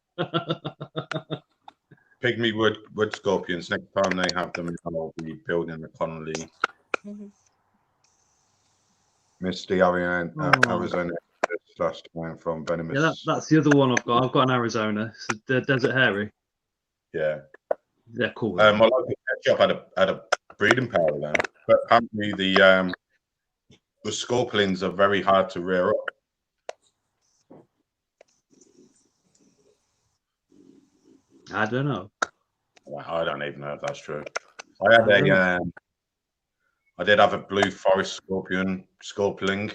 Speaker 1: Pygmy wood scorpions. Next time they have them, I'll be building the Connolly. Misty Arizona last time from Venomous.
Speaker 3: Yeah, that's the other one I've got. I've got an Arizona. It's the Desert Hairy.
Speaker 1: Yeah.
Speaker 3: They're cool.
Speaker 1: My local pet shop had a breeding pair of them, but apparently the scorpions are very hard to rear up.
Speaker 3: I don't know.
Speaker 1: I don't even know if that's true. I did have a blue forest scorpion.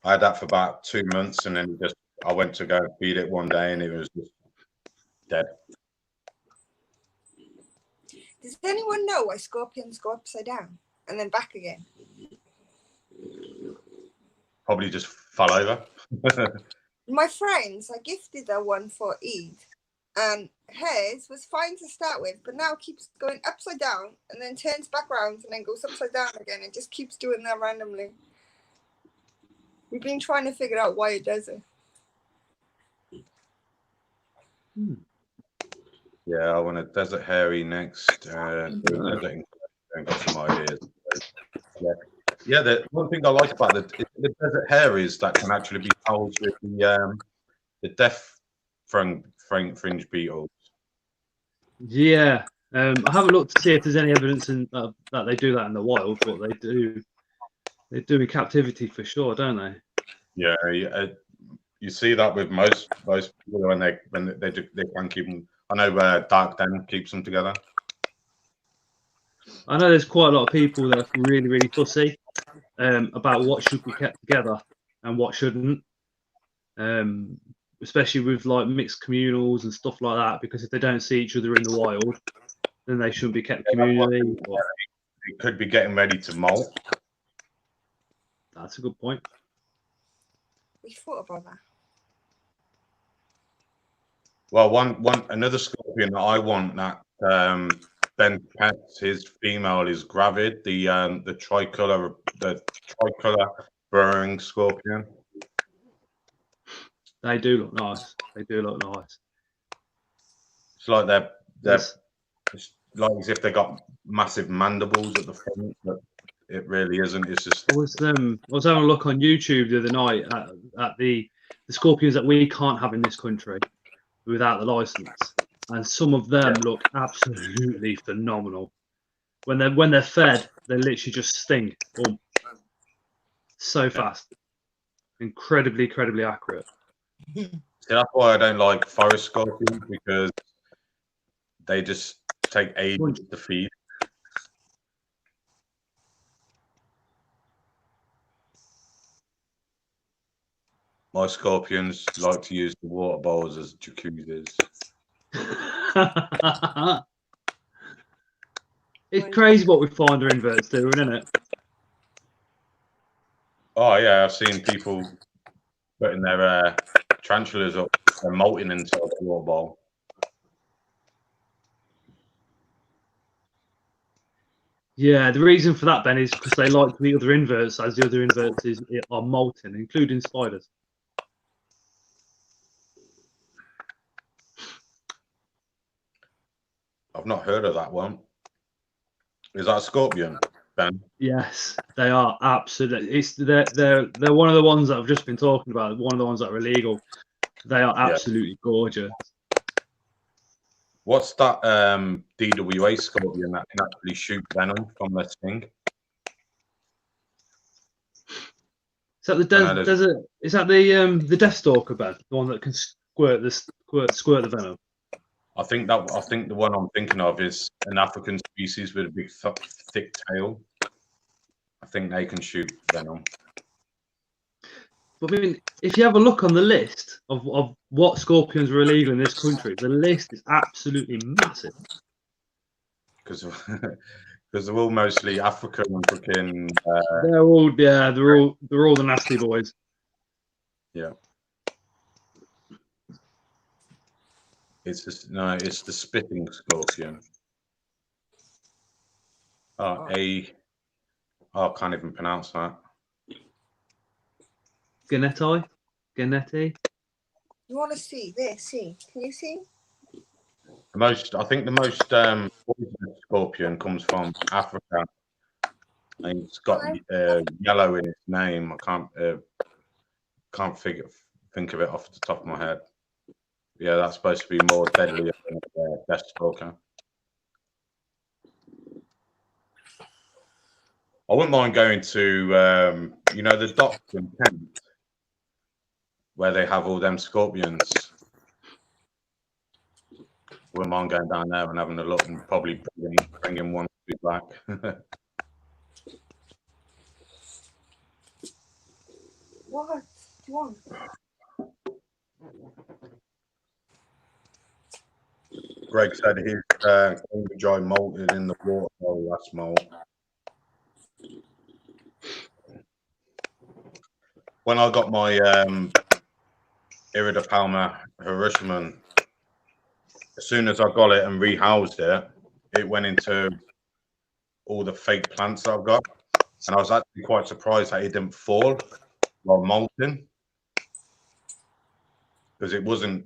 Speaker 1: I had that for about 2 months, and then I went to go feed it one day, and it was just dead.
Speaker 2: Does anyone know why scorpions go upside down and then back again?
Speaker 1: Probably just fell over.
Speaker 2: My friends, I gifted her one for Eid, and hers was fine to start with, but now keeps going upside down and then turns back round and then goes upside down again. It just keeps doing that randomly. We've been trying to figure out why it does it.
Speaker 1: Yeah, I want a Desert Hairy next. Got some ideas. Yeah. The one thing I like about the Desert Hairies that can actually be housed with the death fringe beetles.
Speaker 3: Yeah, I haven't looked to see if there's any evidence that they do that in the wild, but they do. They do in captivity for sure, don't they?
Speaker 1: Yeah, you see that with most people when they can keep them. I know Dark Den keeps them together.
Speaker 3: I know there's quite a lot of people that are really, really fussy about what should be kept together and what shouldn't. Especially with like mixed communals and stuff like that, because if they don't see each other in the wild, then they shouldn't be kept communally.
Speaker 1: It could be getting ready to molt.
Speaker 3: That's a good point.
Speaker 2: We thought about that.
Speaker 1: Well, another scorpion that I want that Ben Pets, his female is gravid, the tricolor burrowing scorpion.
Speaker 3: They do look nice.
Speaker 1: It's like they're it's like as if they got massive mandibles at the front, but it really isn't. It's just.
Speaker 3: I was having a look on YouTube the other night at the scorpions that we can't have in this country without the license, and some of them look absolutely phenomenal. When they're fed, they literally just sting. Boom. So fast. Incredibly accurate.
Speaker 1: See, that's why I don't like forest scorpions, because they just take ages to feed. My scorpions like to use the water bowls as jacuzzis.
Speaker 3: It's crazy what we find our inverts doing, isn't it?
Speaker 1: Oh yeah, I've seen people putting their tarantulas up and molting inside the water bowl.
Speaker 3: Yeah, the reason for that, Ben, is because they like to eat other inverts, as the other inverts are molting, including spiders.
Speaker 1: I've not heard of that one. Is that a scorpion, Ben?
Speaker 3: Yes, they are absolutely. They're one of the ones that I've just been talking about. One of the ones that are illegal. They are absolutely gorgeous.
Speaker 1: What's that DWA scorpion that can actually shoot venom from their sting?
Speaker 3: Is that the desert? Is that the Deathstalker, Ben? The one that can squirt the venom?
Speaker 1: I think the one I'm thinking of is an African species with a big thick tail. I think they can shoot venom.
Speaker 3: But I mean, if you have a look on the list of what scorpions are illegal in this country, the list is absolutely massive.
Speaker 1: Because they're all mostly African and freaking.
Speaker 3: They're all the nasty boys.
Speaker 1: Yeah. It's the spitting scorpion. I can't even pronounce that.
Speaker 3: Ganetti.
Speaker 2: You want to see this? See? Can you see?
Speaker 1: I think the most poisonous scorpion comes from Africa. And it's got yellow in its name. I can't think of it off the top of my head. Yeah, that's supposed to be more deadly than Deathstalker. I wouldn't mind going to the docks in Kent, where they have all them scorpions. Wouldn't mind going down there and having a look and probably bringing one back.
Speaker 2: What do you want?
Speaker 1: Greg said his Joy molted in the water bowl last molt. When I got my Iridopalma Hirishman, as soon as I got it and rehoused it, it went into all the fake plants that I've got. And I was actually quite surprised that it didn't fall while molting, because it wasn't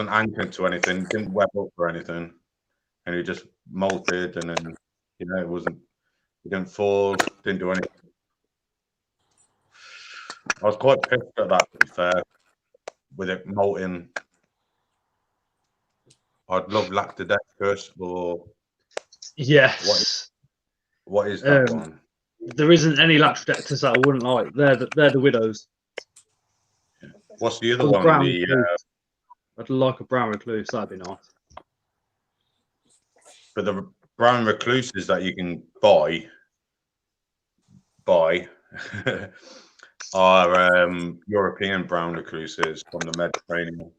Speaker 1: anchored to anything, it didn't web up or anything, and it just molted, and then it didn't fall, didn't do anything. I was quite pissed at that, to be fair, with it molting. I'd love Lactodextrus, or
Speaker 3: yes.
Speaker 1: What is that one?
Speaker 3: There isn't any Lactodextrus that I wouldn't like. They're the widows.
Speaker 1: What's the other one?
Speaker 3: I'd like a brown recluse. That'd be nice.
Speaker 1: But the brown recluses that you can buy are European brown recluses from the Mediterranean.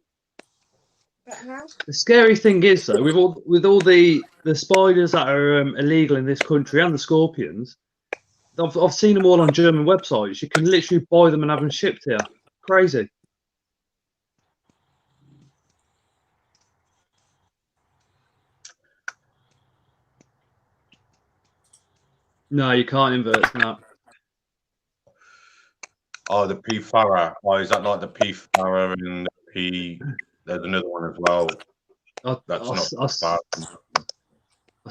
Speaker 3: The scary thing is, though, with all the spiders that are illegal in this country and the scorpions, I've seen them all on German websites. You can literally buy them and have them shipped here. Crazy. No, you can't invert. No.
Speaker 1: Oh, the P. Farah. Oh, is that like the P. Farah and the P? There's another one as well.
Speaker 3: I've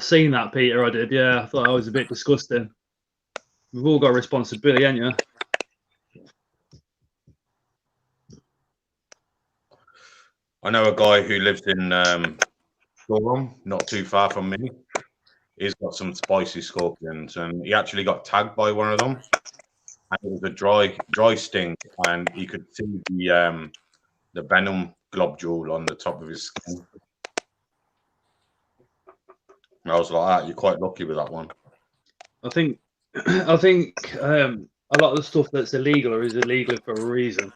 Speaker 3: seen that, Peter. I did. Yeah, I thought that was a bit disgusting. We've all got a responsibility, ain't you?
Speaker 1: I know a guy who lives in Durham, not too far from me. He's got some spicy scorpions, and he actually got tagged by one of them. and it was a dry sting, and he could see the venom globule on the top of his skin. And I was like, "Ah, you're quite lucky with that one."
Speaker 3: I think a lot of the stuff that's illegal is illegal for a reason.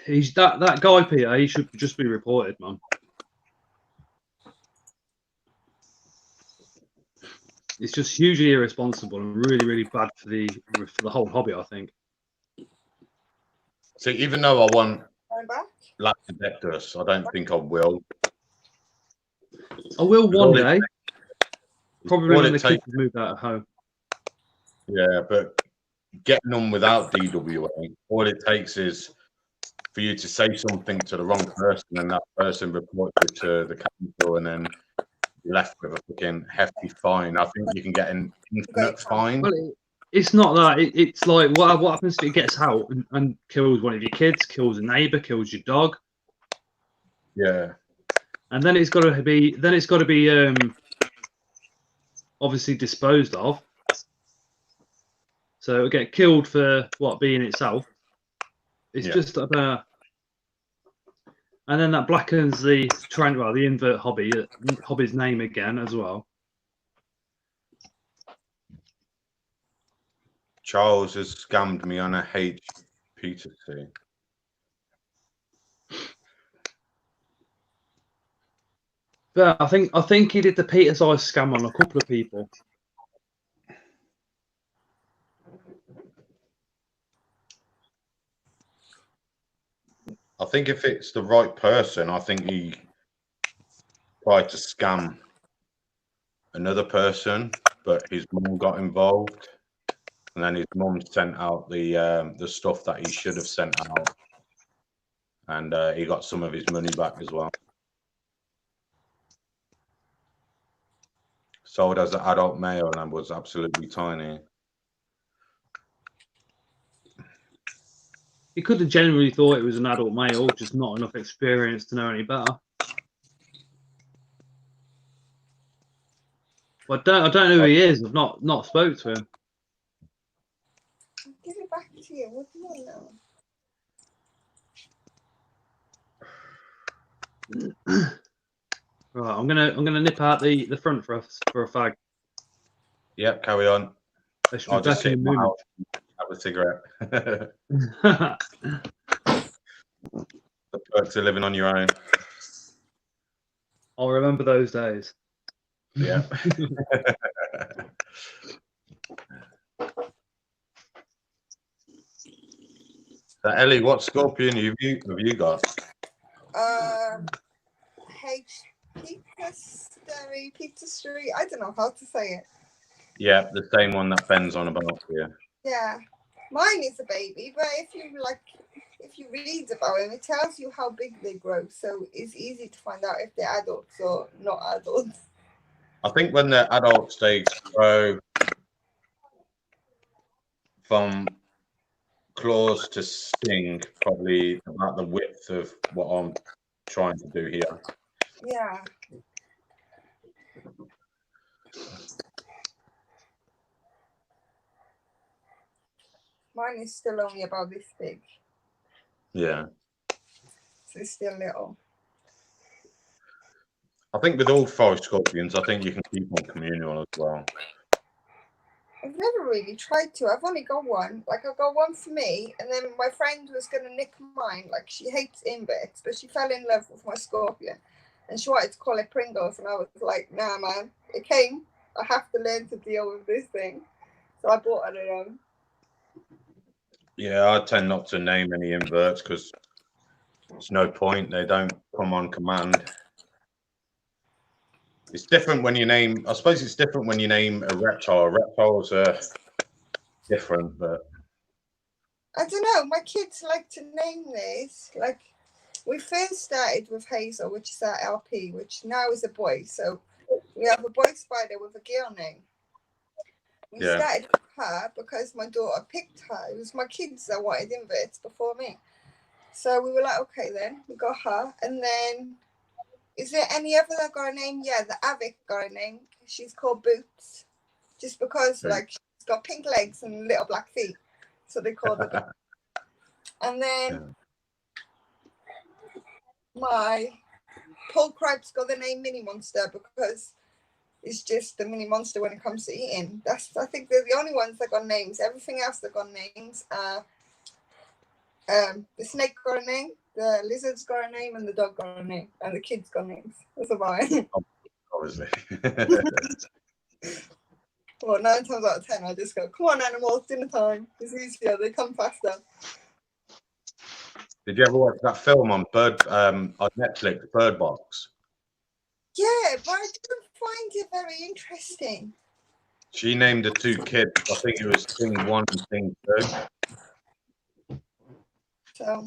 Speaker 3: He's that guy, Peter. He should just be reported, man. It's just hugely irresponsible and really, really bad for the whole hobby, I think.
Speaker 1: See, even though I want
Speaker 2: Going back?
Speaker 1: Lactobacillus, I don't think I will.
Speaker 3: I will one day. Probably
Speaker 1: all
Speaker 3: when
Speaker 1: it
Speaker 3: the kids
Speaker 1: takes-
Speaker 3: move out of home.
Speaker 1: Yeah, but getting them without DWA, all it takes is for you to say something to the wrong person, and that person reports you to the council, and then you're left with a fucking hefty fine. I think you can get an infinite fine.
Speaker 3: Well, it's not that. It's like what happens if it gets out and kills one of your kids, kills a neighbour, kills your dog.
Speaker 1: Yeah.
Speaker 3: And then it's got to be obviously disposed of. So it'll get killed for what being itself. It's just about, and then that blackens the Tarantula, the invert hobby's name again as well.
Speaker 1: Charles has scammed me on a HPTC.
Speaker 3: But I think he did the Peter's Eyes scam on a couple of people.
Speaker 1: I think if it's the right person, I think he tried to scam another person, but his mum got involved, and then his mum sent out the stuff that he should have sent out, and he got some of his money back as well. Sold as an adult male and was absolutely tiny.
Speaker 3: He could have genuinely thought it was an adult male, just not enough experience to know any better. But I don't know who he is. I've not spoke to him.
Speaker 2: I'll give it back to you. What do you know?
Speaker 3: Right, I'm gonna nip out the front for a fag.
Speaker 1: Yep, carry on. I'll just sit in my house and have a cigarette. The perks of living on your own.
Speaker 3: I'll remember those days.
Speaker 1: Yeah. So Ellie, what scorpion have you got?
Speaker 2: Peter Street. I don't know how to say it.
Speaker 1: Yeah, the same one that Ben's on about here.
Speaker 2: Yeah, mine is a baby, but if you read about them, it tells you how big they grow, so it's easy to find out if they're adults or not adults.
Speaker 1: I think when they're adults, they grow from claws to sting, probably about the width of what I'm trying to do here.
Speaker 2: Yeah. Mine is still only about this big.
Speaker 1: Yeah.
Speaker 2: So it's still little.
Speaker 1: I think with all forest scorpions, I think you can keep them communal as well.
Speaker 2: I've never really tried to. I've only got one. Like, I got one for me, and then my friend was going to nick mine. Like, she hates inverts, but she fell in love with my scorpion. And she wanted to call it Pringles, and I was like, nah, man. It came. I have to learn to deal with this thing. So I bought it on.
Speaker 1: Yeah, I tend not to name any inverts because there's no point. They don't come on command. It's different when you name. I suppose it's different when you name a reptile. Reptiles are different, but
Speaker 2: I don't know. My kids like to name this. Like, we first started with Hazel, which is our LP, which now is a boy. So we have a boy spider with a girl name. We started with her because my daughter picked her. It was my kids that wanted inverts before me. So we were like, okay, then we got her. And then, is there any other that got a name? Yeah, the Avic got a name. She's called Boots. Just because, like, she's It's got pink legs and little black feet, so they call it that. And then my Polcripe's got the name Mini Monster because it's just the mini monster when it comes to eating. I think they're the only ones that got names. Everything else that got names. The snake got a name, the lizard's got a name, and the dog got a name, and the kids got names. That's about it.
Speaker 1: Obviously.
Speaker 2: Well, 9 times out of 10, I just go, come on, animals, dinner time. It's easier. They come faster.
Speaker 1: Did you ever watch that film on Netflix, Bird Box?
Speaker 2: Yeah, but I didn't find it very interesting.
Speaker 1: She named the 2 kids. I think it was Thing 1 and Thing 2.
Speaker 2: So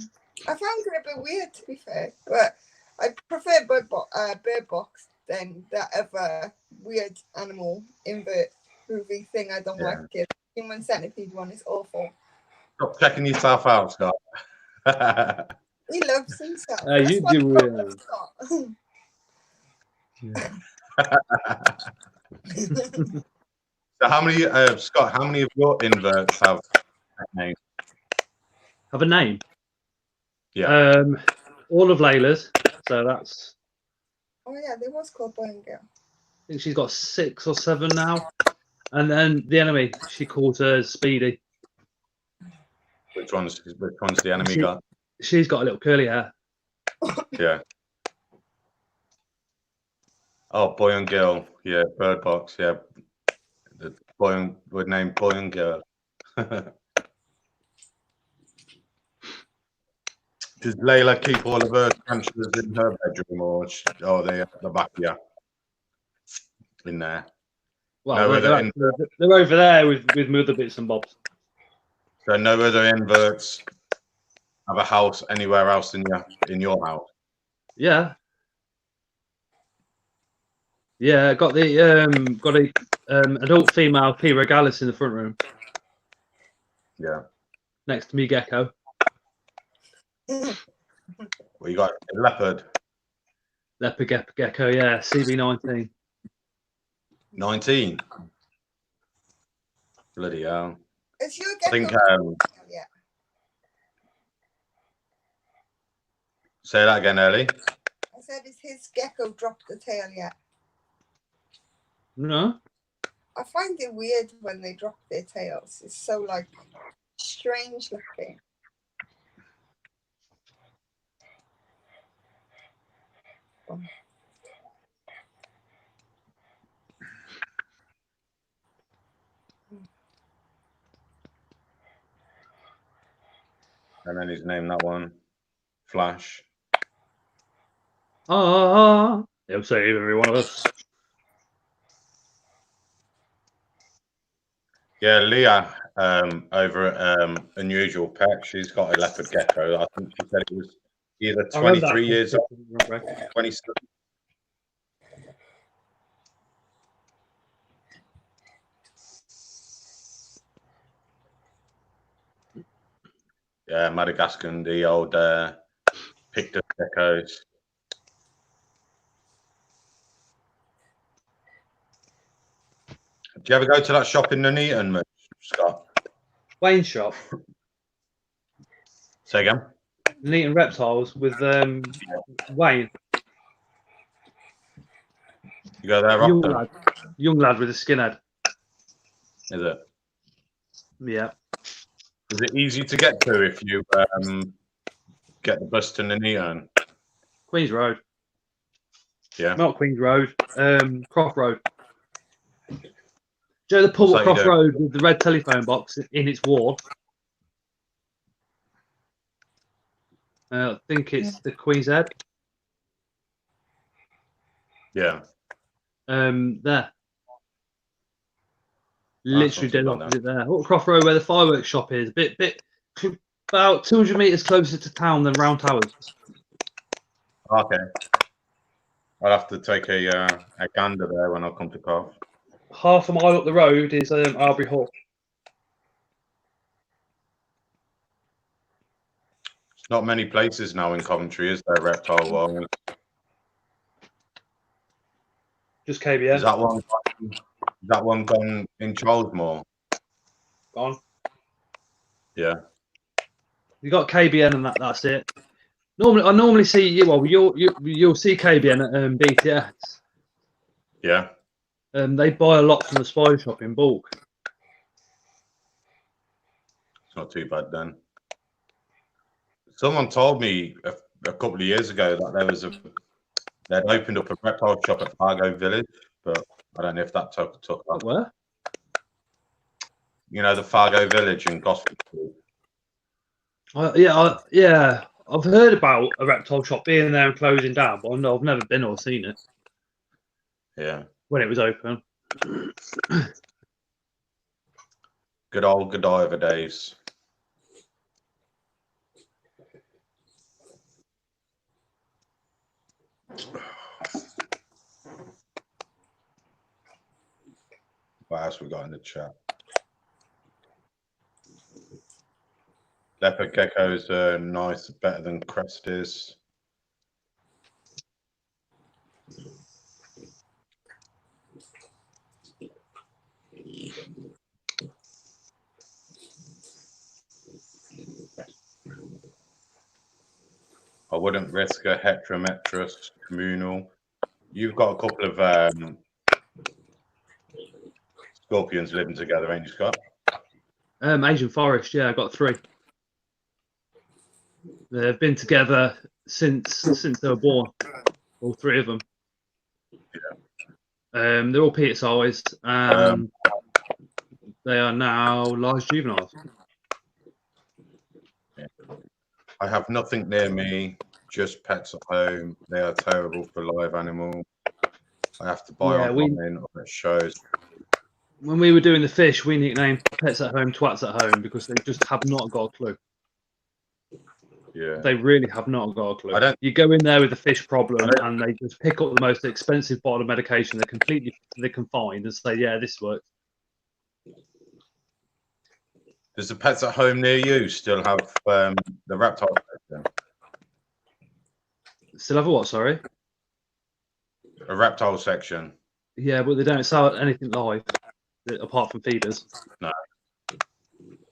Speaker 2: I found it a bit weird, to be fair. But I prefer Bird Box than that other weird animal invert movie thing. I don't like it. Human Centipede one is awful.
Speaker 1: Stop checking yourself out, Scott.
Speaker 2: He loves himself.
Speaker 3: You do.
Speaker 1: So how many, Scott? How many of your inverts have that name?
Speaker 3: Have a name?
Speaker 1: Yeah.
Speaker 3: All of Layla's. So that's.
Speaker 2: Oh yeah, there was called Boy and Girl.
Speaker 3: I think she's got 6 or 7 now. And then the enemy, she calls her Speedy.
Speaker 1: Which one's the enemy got?
Speaker 3: She's got a little curly hair.
Speaker 1: Yeah. Oh, Boy and Girl. Yeah, Bird Box. Yeah. The boy would name Boy and Girl. Does Layla keep all of her tarantulas in her bedroom, or they at the back? Yeah, in there.
Speaker 3: Well, no, they're over there with other bits and bobs.
Speaker 1: So no other inverts have a house anywhere else in your house?
Speaker 3: Yeah. Yeah, got the adult female P. regalis in the front room.
Speaker 1: Yeah.
Speaker 3: Next to me, gecko.
Speaker 1: Well, you got a leopard.
Speaker 3: Leopard gecko, yeah, CB19.
Speaker 1: 19. Bloody hell.
Speaker 2: Is your
Speaker 1: I think.
Speaker 2: Yeah.
Speaker 1: Say that again, Ellie.
Speaker 2: I said, is his gecko dropped the tail yet?
Speaker 3: No.
Speaker 2: I find it weird when they drop their tails. It's so like strange looking.
Speaker 1: And then he's named that one Flash.
Speaker 3: He'll save every one of us.
Speaker 1: Yeah, Leah over at Unusual Pet, she's got a leopard gecko. I think she said it was either 23 years old, 27. Yeah, Madagascar, the old picked up geckos. Do you ever go to that shop in Nuneaton, Scott?
Speaker 3: Wayne shop.
Speaker 1: Say again?
Speaker 3: Nuneaton Reptiles with Wayne.
Speaker 1: You go there often?
Speaker 3: Young lad with a skinhead.
Speaker 1: Is it?
Speaker 3: Yeah.
Speaker 1: Is it easy to get to if you get the bus to Nuneaton?
Speaker 3: Queen's Road.
Speaker 1: Yeah.
Speaker 3: Not Queen's Road. Croft Road. Do you know the pub at Croft Road with the red telephone box in its wall? I think it's the Queen's Head.
Speaker 1: Yeah.
Speaker 3: There. Literally dead opposite there. Up Croft Road where the fireworks shop is. Bit about 200 metres closer to town than Round Towers.
Speaker 1: Okay. I'll have to take a gander there when I come to Cardiff.
Speaker 3: Half a mile up the road is Arbury Hall.
Speaker 1: Not many places now in Coventry, is there, reptile wise?
Speaker 3: Just KBN.
Speaker 1: Is that one gone in Charlesmore?
Speaker 3: gone.
Speaker 1: Yeah.
Speaker 3: You got KBN and that's it. I normally see you. Well, you'll see KBN at BTS.
Speaker 1: Yeah.
Speaker 3: They buy a lot from the Spy Shop in bulk.
Speaker 1: It's not too bad then. Someone told me a couple of years ago that they'd opened up a reptile shop at Fargo Village, but I don't know if that took off.
Speaker 3: Where?
Speaker 1: You know, the Fargo Village in Gosford.
Speaker 3: Yeah. I've heard about a reptile shop being there and closing down, but I've never been or seen it.
Speaker 1: Yeah.
Speaker 3: When it was open.
Speaker 1: Good old Godiva days. What else we got in the chat? Leopard geckos are nice, better than Cresties. I wouldn't risk a Heterometrus communal. You've got a couple of scorpions living together, ain't you, Scott?
Speaker 3: Asian Forest, yeah, I got 3. They've been together since they were born, all 3 of them.
Speaker 1: Yeah.
Speaker 3: They're all Peter sized, and they are now large juveniles.
Speaker 1: Yeah. I have nothing near me, just pets at home. They are terrible for live animal. I have to buy online or at shows.
Speaker 3: When we were doing the fish, we nicknamed pets at home twats at home because they just have not got a clue.
Speaker 1: Yeah.
Speaker 3: They really have not got a clue. You go in there with a fish problem and they just pick up the most expensive bottle of medication they can find and say, yeah, this works.
Speaker 1: Does the pets at home near you still have the reptile section?
Speaker 3: Still have a what, sorry?
Speaker 1: A reptile section.
Speaker 3: Yeah, but they don't sell anything live apart from feeders.
Speaker 1: No.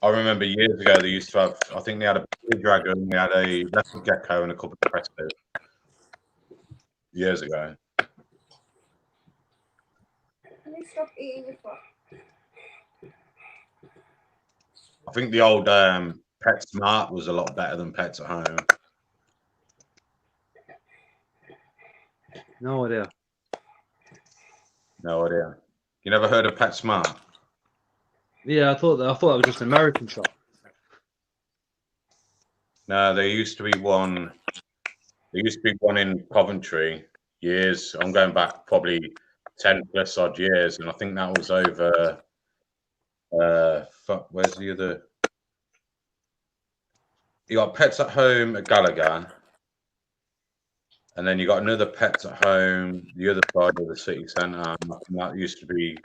Speaker 1: I remember years ago they used to have, I think they had a blue dragon, they had a leopard gecko and a couple of crested. Years ago.
Speaker 2: Can you stop eating your foot?
Speaker 1: I think the old Pet Smart was a lot better than Pets at Home.
Speaker 3: No idea.
Speaker 1: No idea. You never heard of Pet Smart?
Speaker 3: Yeah, I thought that was just an American shop.
Speaker 1: No, there used to be one. There used to be one in Coventry years. I'm going back probably 10 plus odd years, and I think that was over. Where's the other? You got Pets at Home at Gallagher, and then you got another Pets at Home the other side of the city centre. And that used to be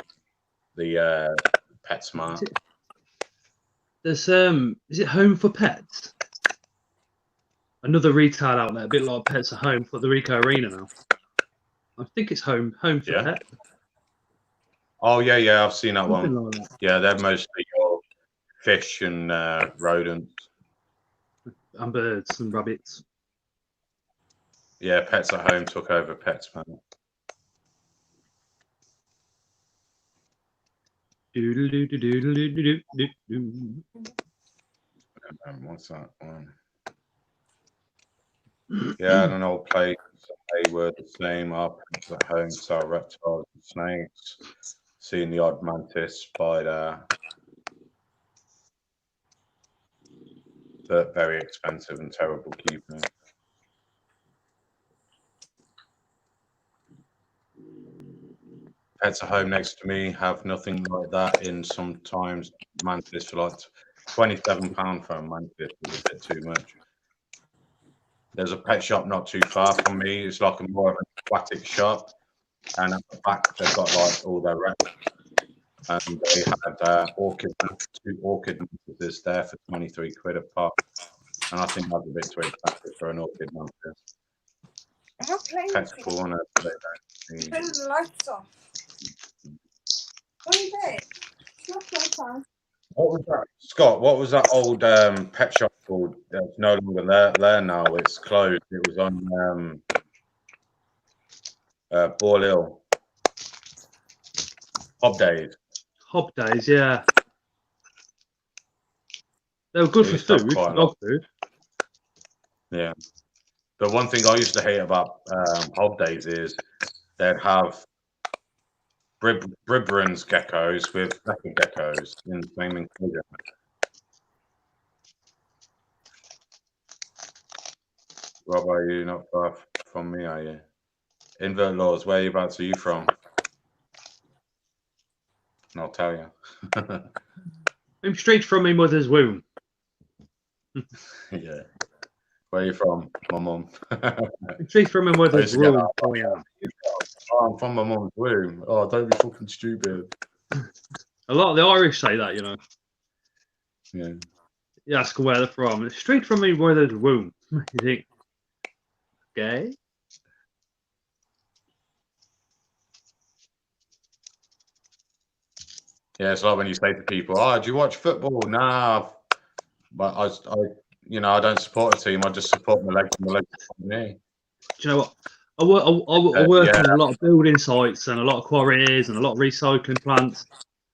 Speaker 1: the Pet Smart.
Speaker 3: There's is it Home for Pets? Another retail outlet, a bit like Pets at Home for the Rico Arena now. I think it's Home for Pets.
Speaker 1: Oh yeah, I've seen that
Speaker 3: Something
Speaker 1: one.
Speaker 3: like that.
Speaker 1: Yeah, they're mostly your fish and rodents.
Speaker 3: And birds and rabbits.
Speaker 1: Yeah, Pets at Home took over PetSmart. What's that one? Yeah, I don't know. Place they were the same. Our Pets at Home saw reptiles and snakes. Seeing the odd mantis, spider. But very expensive and terrible keeping. Pets at Home next to me have nothing like that. In sometimes mantis for like £27 for a mantis is a bit too much. There's a pet shop not too far from me. It's like a more of an aquatic shop, and at the back they've got like all their reps. And they had two orchid mantises there for 23 quid a pop, and I think that's a bit too expensive for an orchid mantis.
Speaker 2: I'm not playing.
Speaker 1: Pets pull on it.
Speaker 2: Turn the lights off. What is it? It's not playtime.
Speaker 1: What was that, Scott? What was that old pet shop called? It's no longer there now. It's closed. It was on Ball Hill. Hob Days.
Speaker 3: Hob Days, yeah. They were good
Speaker 1: They
Speaker 3: for
Speaker 1: used to have
Speaker 3: food,
Speaker 1: quite a
Speaker 3: dog
Speaker 1: lot.
Speaker 3: food.
Speaker 1: Yeah. The one thing I used to hate about Hob Days is they'd have Bribberins geckos with leopard geckos in the same enclosure. Rob, are you not far from me, are you? Invert Laws, whereabouts are you from? And I'll tell you.
Speaker 3: I'm straight from my mother's womb.
Speaker 1: Yeah. Where are you from? My mum.
Speaker 3: I'm straight from my mother's womb.
Speaker 1: Oh, I'm from my mum's womb. Oh, don't be fucking stupid.
Speaker 3: A lot of the Irish say that, you know.
Speaker 1: Yeah.
Speaker 3: You ask where they're from. It's straight from my mother's womb. You think, okay?
Speaker 1: Yeah, it's like when you say to people, "Oh, do you watch football?" Nah, but I don't support a team. I just support my legs and my legs support me.
Speaker 3: Do you know what? I work
Speaker 1: Yeah.
Speaker 3: on a lot of building sites and a lot of quarries and a lot of recycling plants.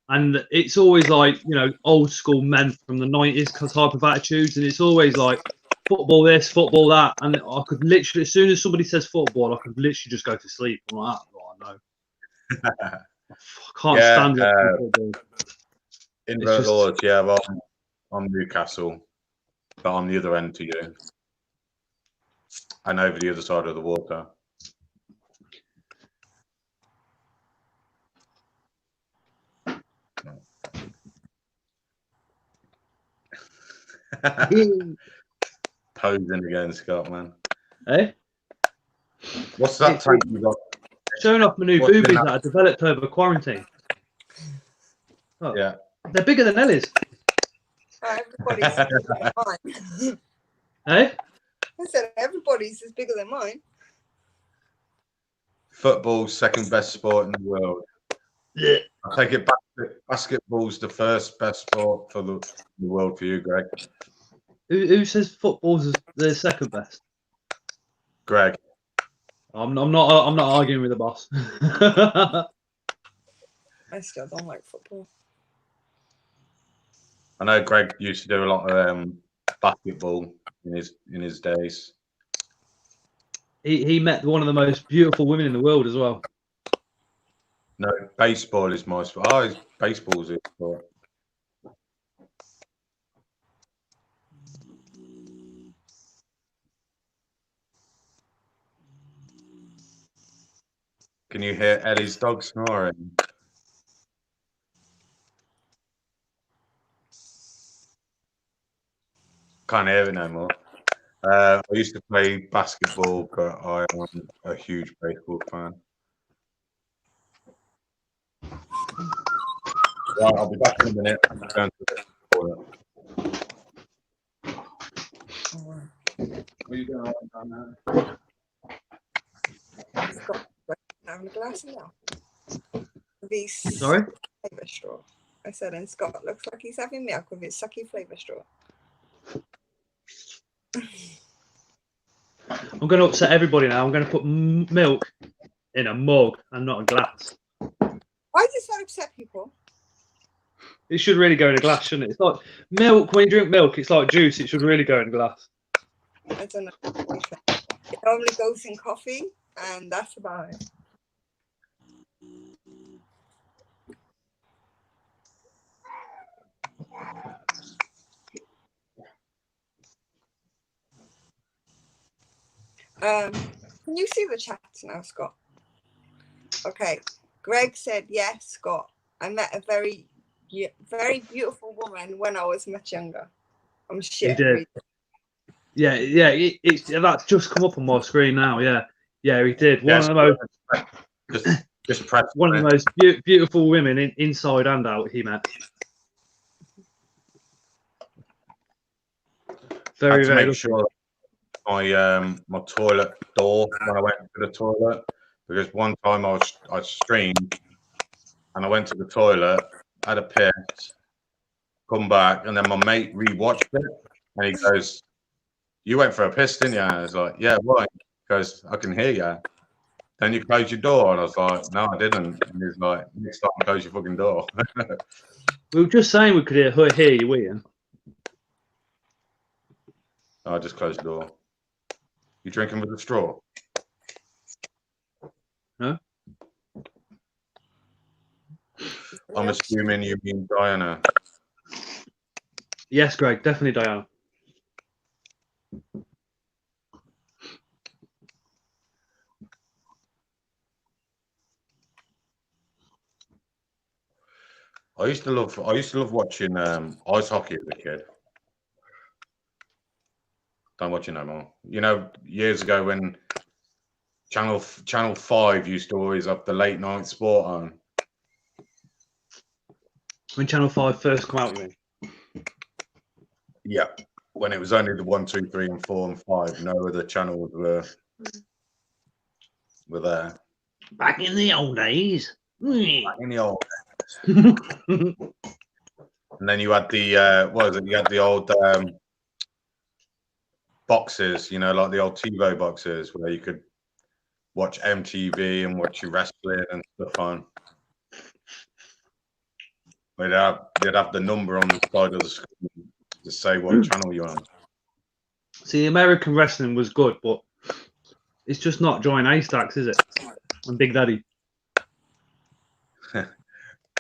Speaker 3: And it's always like, you know, old school men from the 90s type of attitudes. And it's always like football this, football that. And I could literally, as soon as somebody says football, I could literally just go to sleep. I'm like, oh, no. I can't stand football.
Speaker 1: Invert Lords, yeah, well, I'm Newcastle, but I'm the other end to you. And over the other side of the water. Posing again, Scott, man.
Speaker 3: Eh?
Speaker 1: What's that tank you got?
Speaker 3: Showing off my new boobies that I developed over quarantine. Oh,
Speaker 1: yeah.
Speaker 3: They're bigger than Ellies.
Speaker 2: Everybody's bigger than mine.
Speaker 3: Eh?
Speaker 2: I said everybody's is bigger than mine.
Speaker 1: Football's second best sport in the world.
Speaker 3: Yeah.
Speaker 1: I take it back. Basketball's the first best sport for the world for you, Greg.
Speaker 3: Who says football's the second best?
Speaker 1: Greg.
Speaker 3: I'm not arguing with the boss.
Speaker 2: I still don't like football.
Speaker 1: I know Greg used to do a lot of basketball in his days.
Speaker 3: He met one of the most beautiful women in the world as well.
Speaker 1: No, baseball is my sport. Oh, baseball's his sport. Can you hear Ellie's dog snoring? Can't hear it no more. I used to play basketball, but I am a huge baseball fan. Right, I'll be back in a minute. I'm going to the toilet. What are you doing down there?
Speaker 2: Having a glass now. These
Speaker 3: Sorry?
Speaker 2: flavour straw. I said, and Scott looks like he's having milk with his sucky flavour straw.
Speaker 3: I'm going to upset everybody now. I'm going to put milk in a mug and not a glass.
Speaker 2: Why does that upset people?
Speaker 3: It should really go in a glass, shouldn't it? It's like milk. When you drink milk, it's like juice. It should really go in a glass.
Speaker 2: I don't know. It normally goes in coffee, and that's about it. Can you see the chat now, Scott? Okay. Greg said, yes, Scott. I met a very beautiful woman when I was much younger. I'm shit.
Speaker 3: He did. Yeah. That's just come up on my screen now. Yeah, he did. One of the most
Speaker 1: just press
Speaker 3: one of the most beautiful women inside and out he met. Very, very.
Speaker 1: Make sure my toilet door when I went to the toilet, because one time I streamed and I went to the toilet, had a piss, come back, and then my mate rewatched it, and he goes, "You went for a piss, didn't you?" And I was like, "Yeah, why?" He goes, "I can hear you." Then you close your door, and I was like, "No, I didn't." And he's like, "Next time, close your fucking door."
Speaker 3: We were just saying we could hear you, Ian.
Speaker 1: I just closed the door. You drinking with a straw?
Speaker 3: No.
Speaker 1: I'm assuming you mean Diana.
Speaker 3: Yes, Greg, definitely Diana.
Speaker 1: I used to love watching ice hockey as a kid. Don't watch it no more. You know, years ago when Channel 5 used to always have the late night sport on.
Speaker 3: When Channel 5 first come out, you mean?
Speaker 1: Yeah, when it was only the 1, 2, 3, and 4 and 5. No other channels were there.
Speaker 3: Back in the old days.
Speaker 1: Back in the old days. And then you had the what was it? You had the old boxes, you know, like the old TiVo boxes where you could watch MTV and watch your wrestling and stuff on. They'd have the number on the side of the screen to say what channel you're on.
Speaker 3: See, American wrestling was good, but it's just not Giant A-Stacks, is it? And Big Daddy.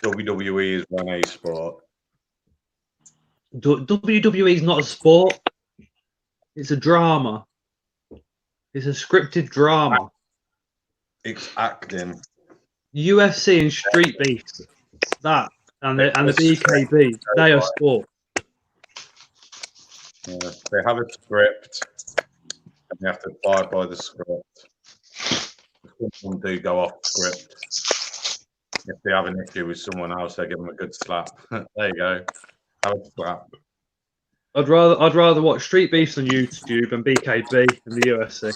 Speaker 1: WWE is 1A sport.
Speaker 3: WWE is not a sport. It's a drama. It's a scripted drama.
Speaker 1: It's acting.
Speaker 3: UFC and Street Beefs, that and the BKB, they are sport.
Speaker 1: Yeah, they have a script, and you have to abide by the script. Some do go off script. If they have an issue with someone else, they give them a good slap. There you go. Have a slap.
Speaker 3: I'd rather watch Street Beefs on YouTube and BKB than the UFC.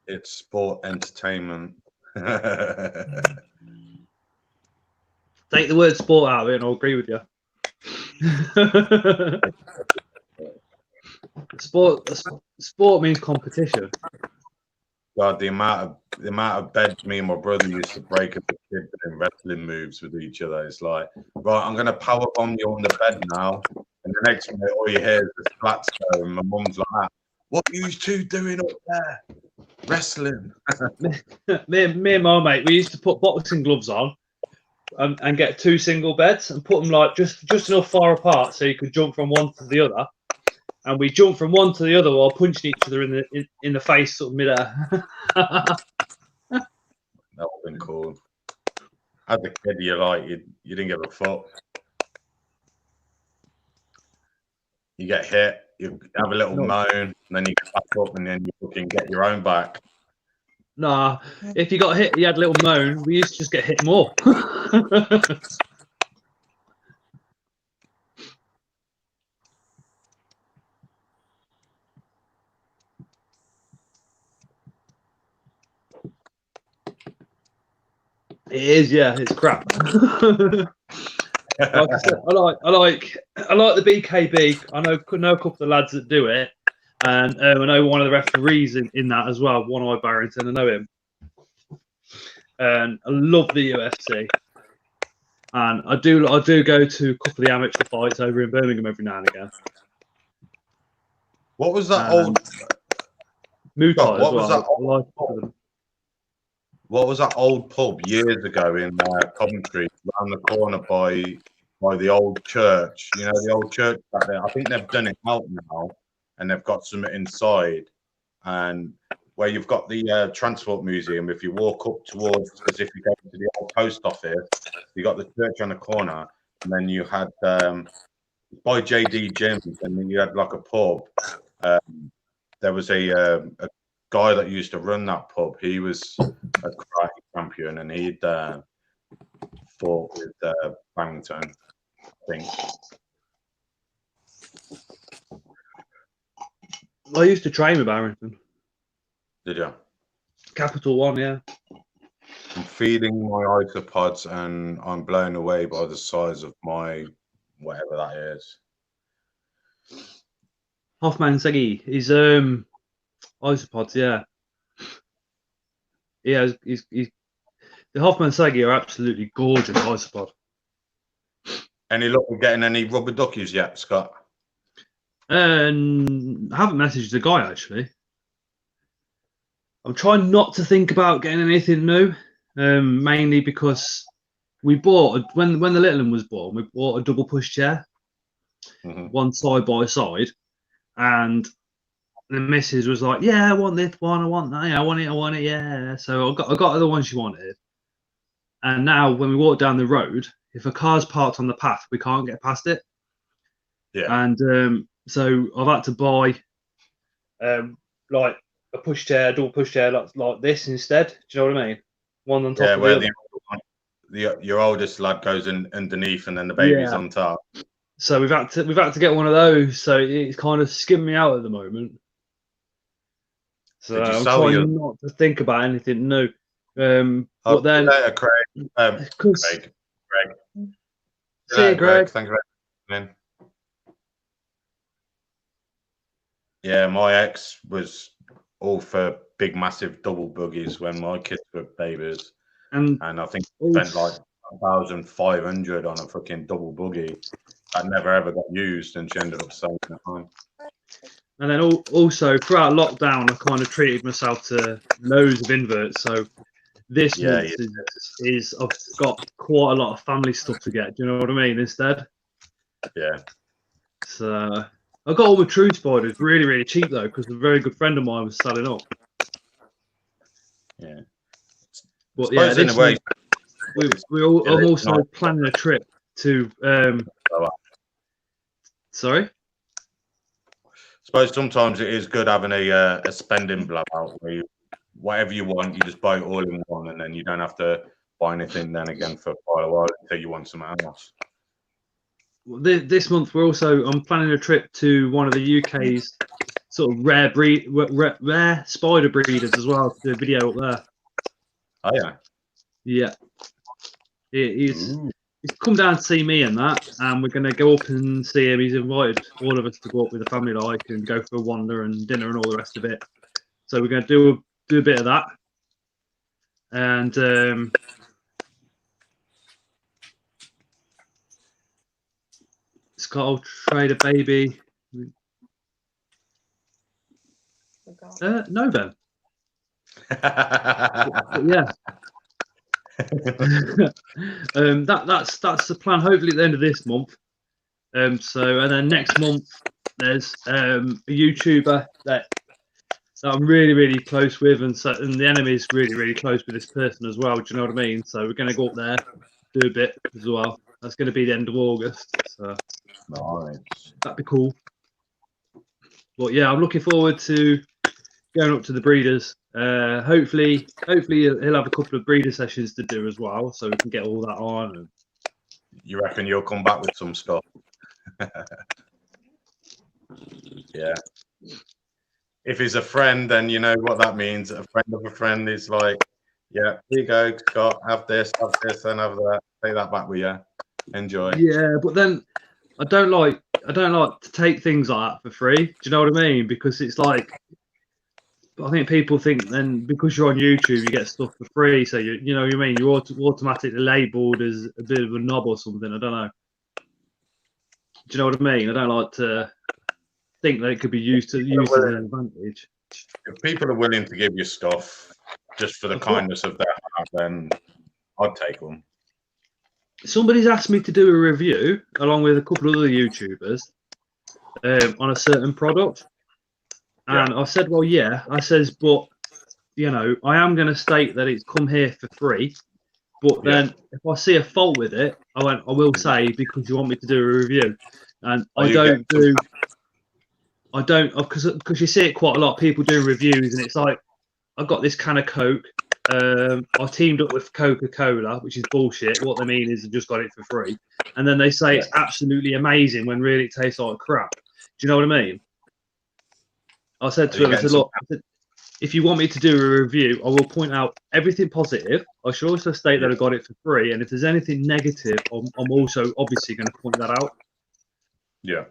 Speaker 1: It's sport entertainment.
Speaker 3: Take the word sport out of it, and I'll agree with you. Sport means competition.
Speaker 1: God, the amount of beds me and my brother used to break as a kid doing wrestling moves with each other. It's like, right, I'm gonna power bomb you on the bed now, and the next minute all you hear is the slats go, and my mum's like, "What are you two doing up there? Wrestling."
Speaker 3: me and my mate, we used to put boxing gloves on and get 2 single beds and put them like just enough far apart so you could jump from one to the other. And we jumped from one to the other while punching each other in the face sort of midair.
Speaker 1: That would have been cool. As a kid, you didn't give a fuck. You get hit, you have a little moan, and then you get back up, and then you fucking get your own back.
Speaker 3: Nah, if you got hit, you had a little moan. We used to just get hit more. It is, yeah, it's crap. Like I said, I like the BKB. I know a couple of the lads that do it, and I know one of the referees in that as well. One Eye Barrington, I know him, and I love the UFC. And I do go to a couple of the amateur fights over in Birmingham every now and again.
Speaker 1: What was that old?
Speaker 3: Muay Thai
Speaker 1: what was that? What was that old pub years ago in Coventry, around the corner by the old church? You know, the old church back there. I think they've done it out now, and they've got something inside, and where you've got the transport museum. If you walk up towards, as if you go to the old post office, you got the church on the corner, and then you had by JD Gyms, and then you had like a pub. There was a guy that used to run that pub. He was a karate champion, and he'd fought with Barrington, I think.
Speaker 3: I used to train with Barrington.
Speaker 1: Did you?
Speaker 3: Capital One, yeah.
Speaker 1: I'm feeding my isopods, and I'm blown away by the size of my whatever that is.
Speaker 3: Hoffman Segi, he's isopods, yeah. Yeah, he's the Hoffman Segi are absolutely gorgeous isopod.
Speaker 1: Any luck with getting any rubber duckies yet, Scott?
Speaker 3: And I haven't messaged the guy actually. I'm trying not to think about getting anything new, mainly because we bought when the little one was born, we bought a double push chair, one side by side, and the missus was like, "Yeah, I want this one, I want that, yeah, I want it, yeah." So I got the one she wanted, and now when we walk down the road, if a car's parked on the path, we can't get past it.
Speaker 1: Yeah.
Speaker 3: And so I've had to buy like a double push chair like this instead. Do you know what I mean? One on top of the other.
Speaker 1: Your oldest lad goes in underneath and then the baby's on top.
Speaker 3: So we've had to get one of those. So it's kind of skimming me out at the moment. So I'm trying not to think about anything new. But then
Speaker 1: later, Craig. Craig.
Speaker 3: See you, Greg.
Speaker 1: Thank you very much. Yeah, my ex was all for big, massive double buggies when my kids were babies, and I think spent like 1,500 on a fucking double buggy that never ever got used, and she ended up selling it home.
Speaker 3: And then also throughout lockdown, I kind of treated myself to loads of inverts. So this month is I've got quite a lot of family stuff to get. Do you know what I mean? Instead,
Speaker 1: yeah.
Speaker 3: So I got all the true spiders really, really cheap though, because a very good friend of mine was selling up.
Speaker 1: Yeah.
Speaker 3: But yeah, this week, I'm also planning a trip to. Sorry.
Speaker 1: I suppose sometimes it is good having a spending blowout where whatever you want, you just buy it all in one, and then you don't have to buy anything then again for quite a while until you want something else.
Speaker 3: This month I'm planning a trip to one of the UK's sort of rare spider breeders as well. To do a video up there.
Speaker 1: Oh yeah.
Speaker 3: Yeah. He's come down to see me and that, and we're going to go up and see him. He's invited all of us to go up with the family like and go for a wander and dinner and all the rest of it. So we're going to do a bit of that, and Scott will trade a baby. No, Ben. Yeah. That's the plan. Hopefully at the end of this month. And then next month there's a YouTuber that I'm really, really close with, and the enemy's really, really close with this person as well. Do you know what I mean? So we're going to go up there, do a bit as well. That's going to be the end of August. So
Speaker 1: nice.
Speaker 3: That'd be cool. But yeah, I'm looking forward to going up to the breeders. Hopefully he'll have a couple of breeder sessions to do as well, so we can get all that on. And...
Speaker 1: You reckon you'll come back with some stuff? Yeah. If he's a friend, then you know what that means. A friend of a friend is like, yeah, here you go, Scott, have this, and have that. Take that back with you. Enjoy.
Speaker 3: Yeah, but then I don't like to take things like that for free. Do you know what I mean? Because it's like, I think people think then because you're on YouTube, you get stuff for free. So you know what I mean? You're automatically labelled as a bit of a knob or something. I don't know. Do you know what I mean? I don't like to think that it could be used as an advantage.
Speaker 1: If people are willing to give you stuff just for the kindness of their heart, then I'd take them.
Speaker 3: Somebody's asked me to do a review along with a couple of other YouTubers on a certain product. And I said, well, yeah. I says, but, you know, I am going to state that it's come here for free. But then if I see a fault with it, I will say, because you want me to do a review. And because you see it quite a lot, people doing reviews, and it's like, I've got this can of Coke. I teamed up with Coca-Cola, which is bullshit. What they mean is they just got it for free. And then they say it's absolutely amazing when really it tastes like crap. Do you know what I mean? I said to him, I said, look, if you want me to do a review, I will point out everything positive. I should also state that I got it for free, and if there's anything negative, I'm also obviously going to point that out.
Speaker 1: Yeah.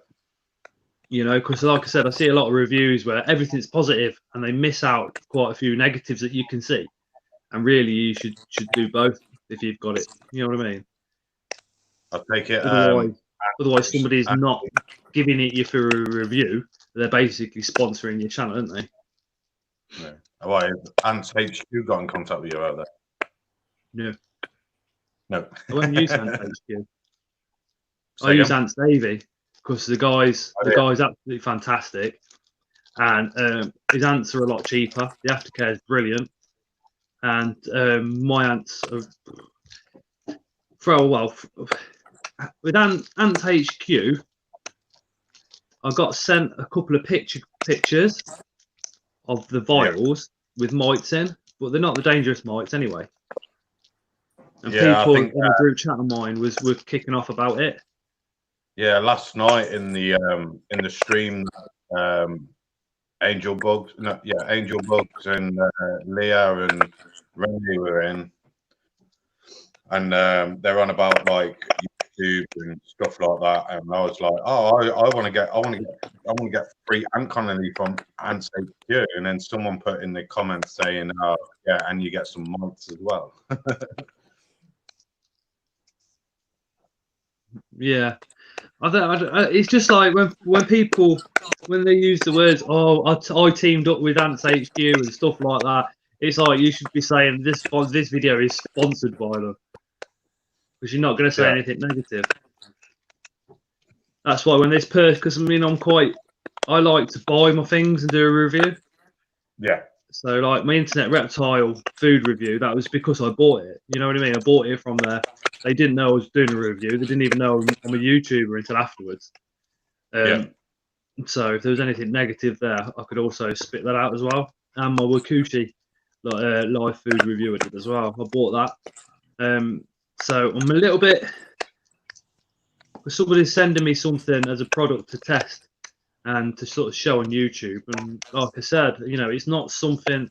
Speaker 3: You know, because like I said, I see a lot of reviews where everything's positive and they miss out quite a few negatives that you can see. And really, you should do both if you've got it. You know what I mean?
Speaker 1: I'll take it.
Speaker 3: Otherwise, somebody's not giving it you for a review. They're basically sponsoring your channel, aren't they?
Speaker 1: Yeah. Why? Ants HQ got in contact with you out there?
Speaker 3: No.
Speaker 1: No.
Speaker 3: I won't use Ants HQ. I
Speaker 1: Say
Speaker 3: use
Speaker 1: again?
Speaker 3: Ants Davy because the guy's absolutely fantastic, and his ants are a lot cheaper. The aftercare is brilliant, and my ants are with Ants HQ. I got sent a couple of pictures of the vials with mites in, but they're not the dangerous mites anyway. And people in a group chat of mine were kicking off about it.
Speaker 1: Yeah, last night in the stream, Angel Bugs and Leah and Randy were in, and they're on about like YouTube and stuff like that. And I was like, oh, I want to get free ant colony from Ants HQ. And then someone put in the comments saying, oh yeah, and you get some mites as well.
Speaker 3: Yeah. It's just like when people they use the words, oh, I teamed up with Ants HQ and stuff like that. It's like you should be saying this video is sponsored by them, because you're not going to say anything negative. That's why when this because I mean I like to buy my things and do a review.
Speaker 1: Yeah.
Speaker 3: So like my internet reptile food review, that was because I bought it. You know what I mean? I bought it from there. They didn't know I was doing a review. They didn't even know I'm a YouTuber until afterwards. So if there was anything negative there, I could also spit that out as well. And my Wakushi live food review I did as well. I bought that. So I'm a little bit. Somebody's sending me something as a product to test and to sort of show on YouTube. And like I said, you know, it's not something.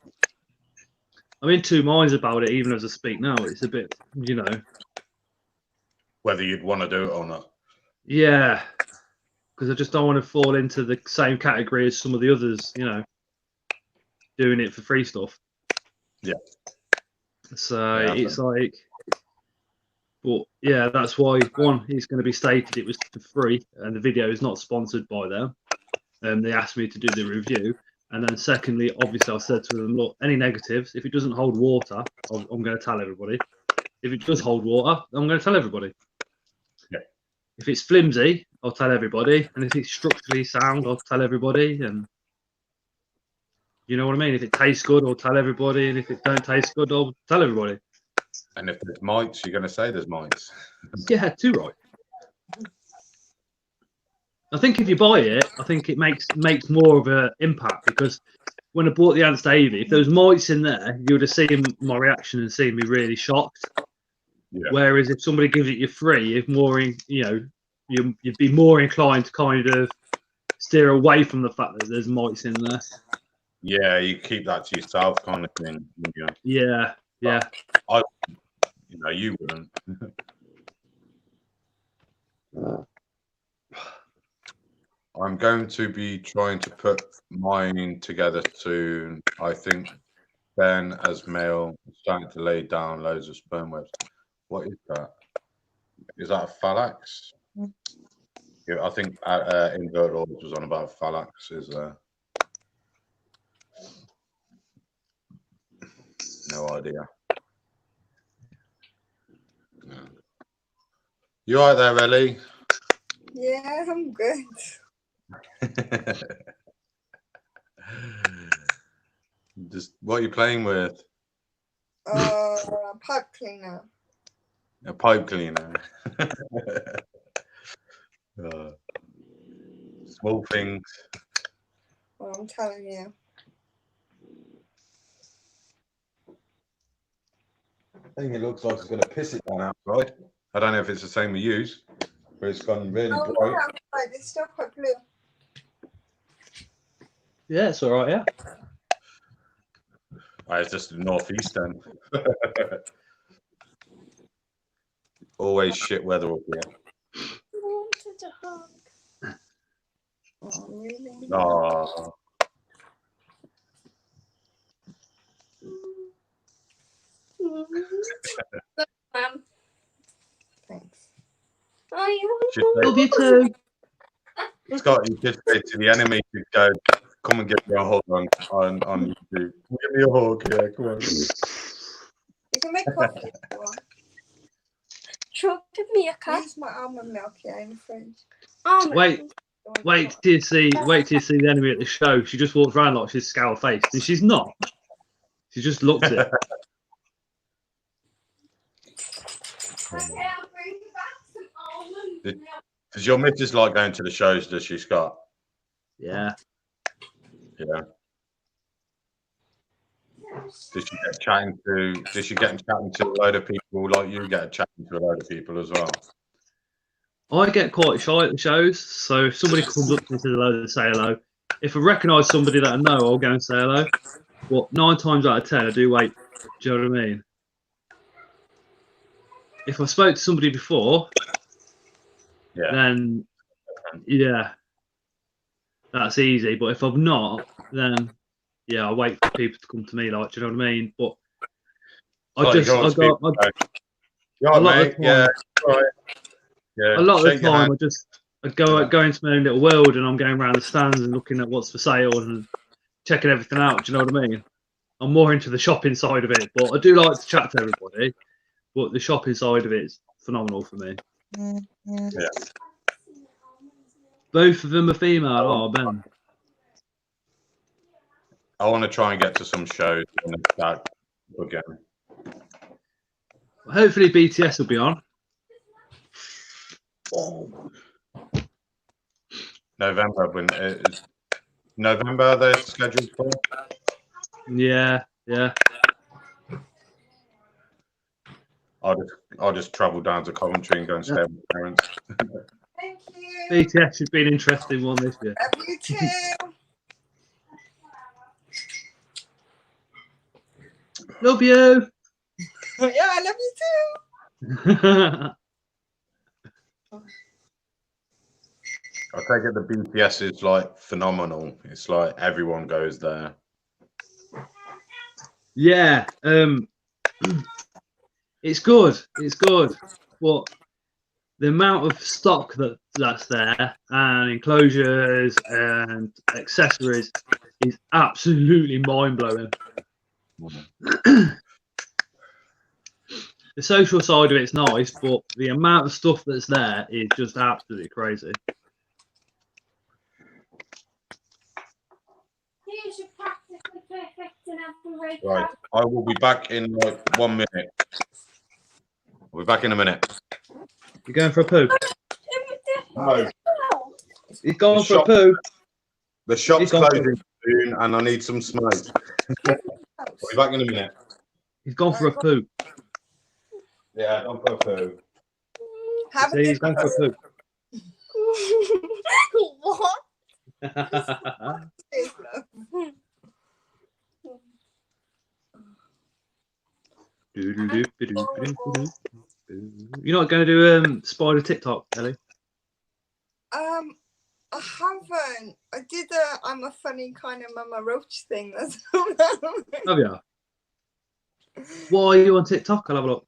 Speaker 3: I'm in two minds about it, even as I speak now. It's a bit, you know,
Speaker 1: whether you'd want to do it or not.
Speaker 3: Yeah, because I just don't want to fall into the same category as some of the others, you know, doing it for free stuff.
Speaker 1: Yeah.
Speaker 3: So it's like, but yeah, that's why one, it's going to be stated it was for free, and the video is not sponsored by them. They asked me to do the review, and then secondly, obviously, I said to them, look, any negatives, if it doesn't hold water, I'm going to tell everybody. If it does hold water, I'm going to tell everybody.
Speaker 1: Yeah.
Speaker 3: If it's flimsy, I'll tell everybody, and if it's structurally sound, I'll tell everybody, and you know what I mean. If it tastes good, I'll tell everybody, and if it don't taste good, I'll tell everybody.
Speaker 1: And if there's mites, you're going to say there's mites.
Speaker 3: Yeah, too right. I think if you buy it, I think it makes more of an impact, because when I bought the Ants Davy, if there was mites in there, you would have seen my reaction and seen me really shocked. Yeah. Whereas if somebody gives it you free, you'd be more inclined to kind of steer away from the fact that there's mites in there.
Speaker 1: Yeah, you keep that to yourself, kind of thing.
Speaker 3: Yeah.
Speaker 1: You wouldn't. I'm going to be trying to put mine together soon. I think Ben, as male, is starting to lay down loads of sperm webs. What is that? Is that a phalanx? Yeah, I think Inverts was on about phalanxes there. No idea. No. You all right there, Ellie?
Speaker 2: Yeah, I'm good.
Speaker 1: Just what are you playing with?
Speaker 2: Pipe cleaner.
Speaker 1: A pipe cleaner. Small things.
Speaker 2: Well, I'm telling you.
Speaker 1: I think it looks like it's going to piss it down outside. I don't know if it's the same we use, but it's gone really bright.
Speaker 2: Outside. It's still quite blue.
Speaker 3: Yeah, it's all right, yeah.
Speaker 1: It's just the northeast then. Always shit weather up here.
Speaker 4: I wanted a hug.
Speaker 2: Oh, really?
Speaker 1: Oh,
Speaker 4: Mum.
Speaker 2: Thanks.
Speaker 4: Oh, you
Speaker 1: Just
Speaker 4: want
Speaker 3: Love you too.
Speaker 1: Scott, you just say to the enemy to go, come and give me a hug on YouTube. Give me a hug, yeah, come on.
Speaker 2: You can make coffee if you want.
Speaker 4: Sure, give me a cup.
Speaker 2: Use my almond milk here in the fridge.
Speaker 4: Almond.
Speaker 3: Wait till you see the enemy at the show. She just walks around like she's scowl faced, and she's not. She just looks it.
Speaker 4: Okay, I'll bring you back some almond milk.
Speaker 1: Does your missus like going to the shows, does she, Scott?
Speaker 3: Yeah.
Speaker 1: Yeah. Does she get chatting to a load of people like you get chatting to a load of people as well?
Speaker 3: I get quite shy at the shows, so if somebody comes up to me to the load and say hello, if I recognise somebody that I know, I'll go and say hello. But 9 times out of 10, I do wait. Do you know what I mean? If I spoke to somebody before, then yeah, that's easy. But if I'm not, then yeah, I wait for people to come to me. Like, do you know what I mean? But a lot of the time, I go into my own little world, and I'm going around the stands and looking at what's for sale and checking everything out. Do you know what I mean? I'm more into the shopping side of it, but I do like to chat to everybody. But the shopping side of it is phenomenal for me.
Speaker 1: Yeah.
Speaker 3: Both of them are female. Oh, Ben.
Speaker 1: I want to try and get to some shows and start again.
Speaker 3: Hopefully BTS will be on.
Speaker 1: November they're scheduled for?
Speaker 3: Yeah.
Speaker 1: I'll just travel down to Coventry and go and stay with my parents.
Speaker 2: Thank you.
Speaker 3: BTS should be an interesting one this year.
Speaker 2: Love you too.
Speaker 3: Love you.
Speaker 2: Yeah, I love you too.
Speaker 1: I take it the BTS is like phenomenal. It's like everyone goes there.
Speaker 3: Yeah. It's good. But the amount of stock that's there and enclosures and accessories is absolutely mind-blowing. The social side of it's nice, but the amount of stuff that's there is just absolutely crazy.
Speaker 1: Right, I will be back in like 1 minute. I'll be back in a minute.
Speaker 3: You going for a poo?
Speaker 1: No,
Speaker 3: He's gone for a poo.
Speaker 1: the shop's closing soon, and I need some smoke. I'll be back in a minute.
Speaker 3: He's gone for a poo.
Speaker 1: Yeah, I'm for a poo.
Speaker 2: Have a
Speaker 3: He's
Speaker 2: good
Speaker 3: gone for a poo.
Speaker 4: What?
Speaker 3: You're not going to do spider TikTok, Ellie?
Speaker 2: I haven't. I did a I'm a funny kind of Mama Roach thing. That's
Speaker 3: Have you? Why are you on TikTok? I'll have a look.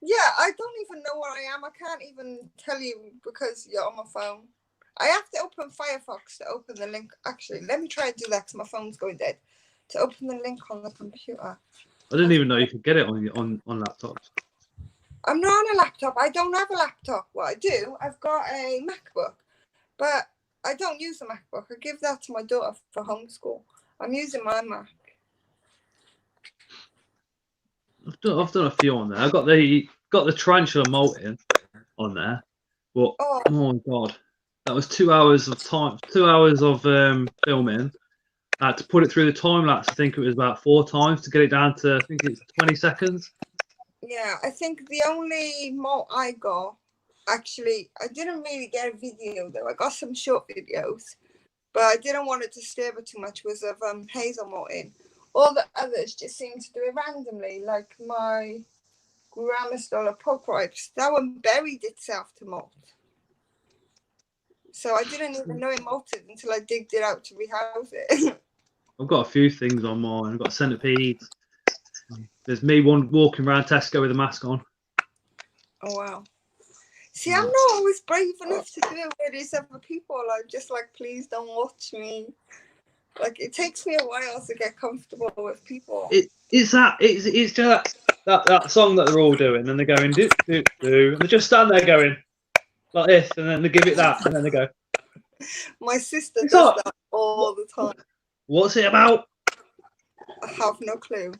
Speaker 2: Yeah, I don't even know where I am. I can't even tell you because you're on my phone. I have to open Firefox to open the link. Actually, let me try and do that because my phone's going dead. To open the link on the computer.
Speaker 3: I didn't even know you could get it on laptops.
Speaker 2: I'm not on a laptop. I don't have a laptop. What I do, I've got a MacBook, but I don't use the MacBook. I give that to my daughter for homeschool. I'm using my Mac.
Speaker 3: I've done a few on there. I've got the tarantula molting on there, but oh my god, that was 2 hours of time. 2 hours of filming. I had to put it through the time lapse. I think it was about 4 times to get it down to, I think it's 20 seconds.
Speaker 2: Yeah, I think the only molt I got, actually, I didn't really get a video though. I got some short videos, but I didn't want it to stir too much, was of hazel molting. All the others just seem to do it randomly. Like my Grammar Dollar Pop Ripes, that one buried itself to molt. So I didn't even know it molted until I digged it out to rehouse it.
Speaker 3: I've got a few things on mine. I've got centipedes. There's me walking around Tesco with a mask on.
Speaker 2: Oh wow. See, I'm not always brave enough to do it where there's other people. I'm just like, please don't watch me. Like, it takes me a while to get comfortable with people.
Speaker 3: It's just that song that they're all doing, and they're going do do do, and they just stand there going like this, and then they give it that, and then they go.
Speaker 2: My sister does that all the time.
Speaker 3: What's it about?
Speaker 2: I have no clue.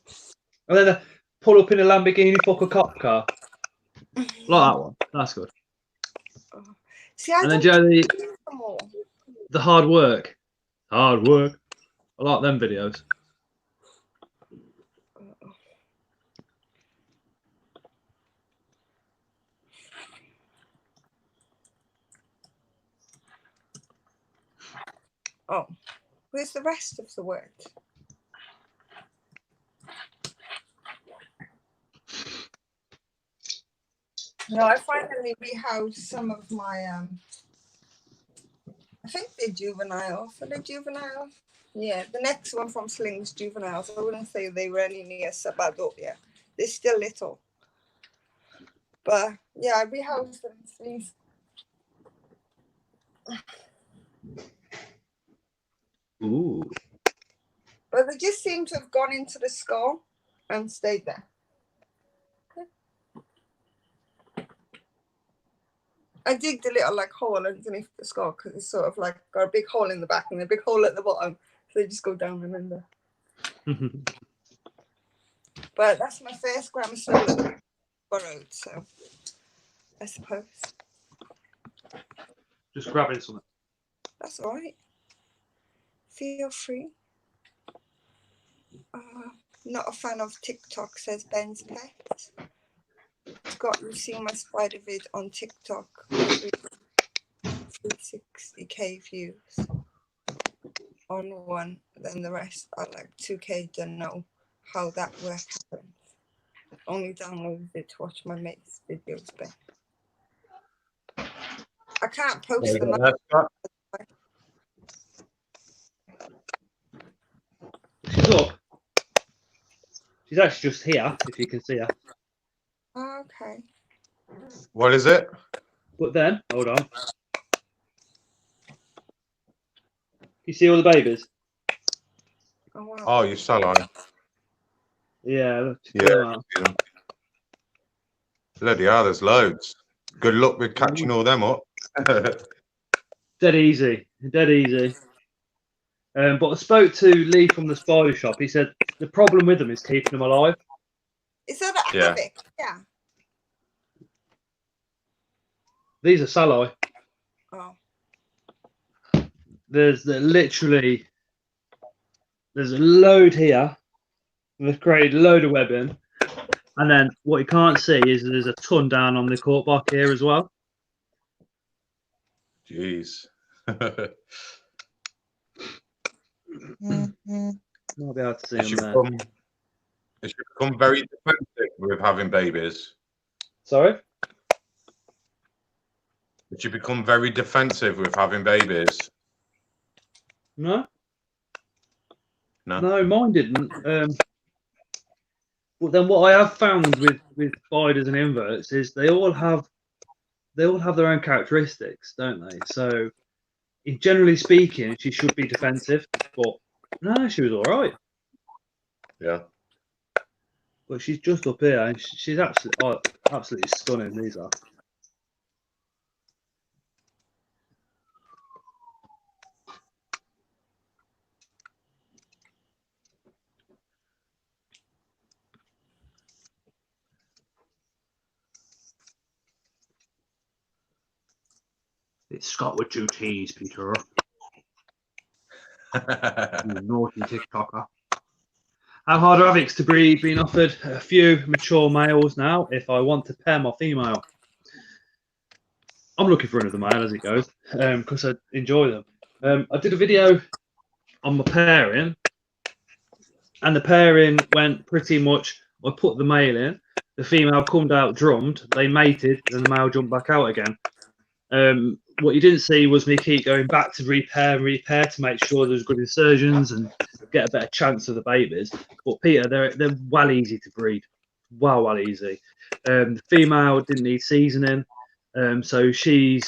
Speaker 3: And then they pull up in a Lamborghini, fuck a cop car. Like that one. That's good.
Speaker 2: See, I
Speaker 3: and then
Speaker 2: don't
Speaker 3: the hard work. Hard work. I like them videos.
Speaker 2: Oh, where's the rest of the word? No, I finally rehoused some of my I think they're juveniles. Are they juveniles? Yeah, the next one from Sling's juveniles. I wouldn't say they were any near sub-adult yet. They're still little. But yeah, I rehoused them. Please.
Speaker 3: Ooh.
Speaker 2: But they just seem to have gone into the skull and stayed there. I digged a little like hole underneath the skull because it's sort of like got a big hole in the back and a big hole at the bottom. So they just go down and in there. But that's my first grammar school that borrowed, so I suppose.
Speaker 3: Just grabbing something. That's
Speaker 2: all right. Feel free. Not a fan of TikTok, says Ben's Pet. Scott, you've seen my spider vid on TikTok. 360k views on one, then the rest are like 2k. Don't know how that work happens. Only downloaded it to watch my mates' videos, but I can't post them.
Speaker 3: She's up. She's actually just here, if you can see her.
Speaker 2: Okay.
Speaker 1: What is it?
Speaker 3: But then, hold on. You see all the babies?
Speaker 2: Oh, wow.
Speaker 1: Oh, you salon.
Speaker 3: Yeah.
Speaker 1: Yeah. Bloody hell, there's loads. Good luck with catching all them up.
Speaker 3: Dead easy. Dead easy. But I spoke to Lee from the spider shop. He said the problem with them is keeping them alive.
Speaker 2: Is that a havoc? Yeah.
Speaker 3: These are Salai.
Speaker 2: Oh.
Speaker 3: There's a load here. They've created a load of webbing. And then what you can't see is there's a ton down on the court block here as well.
Speaker 1: Jeez.
Speaker 3: Might be able to see them there.
Speaker 1: It should become very defensive with having babies.
Speaker 3: Sorry?
Speaker 1: It should become very defensive with having babies.
Speaker 3: No?
Speaker 1: No?
Speaker 3: No, mine didn't. But then what I have found with spiders and inverts is they all have their own characteristics, don't they? So, generally speaking, she should be defensive, but no, she was all right.
Speaker 1: Yeah.
Speaker 3: But she's just up here, and she's absolutely stunning. These are. It's Scott with 2 T's, Peter. You naughty TikToker. How hard are Avics to breed? Being offered a few mature males now if I want to pair my female. I'm looking for another male as it goes because I enjoy them. I did a video on my pairing And the pairing went pretty much, I put the male in, the female come out, drummed, they mated, and the male jumped back out again. What you didn't see was me keep going back to repair and repair to make sure there's good insertions and get a better chance of the babies. But Peter, they're well easy to breed. Well easy. The female didn't need seasoning. So she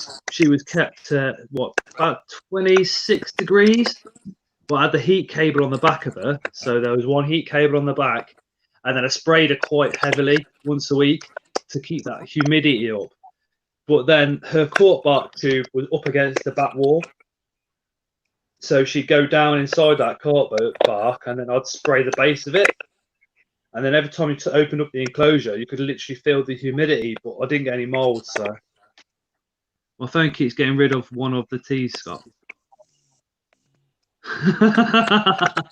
Speaker 3: was kept at about 26 degrees. But I had the heat cable on the back of her, so there was one heat cable on the back, and then I sprayed her quite heavily once a week to keep that humidity up. But then her quart bark tube was up against the back wall, so she'd go down inside that quart bark, and then I'd spray the base of it. And then every time you opened up the enclosure, you could literally feel the humidity, but I didn't get any mold. So my phone keeps getting rid of one of the T's, Scott.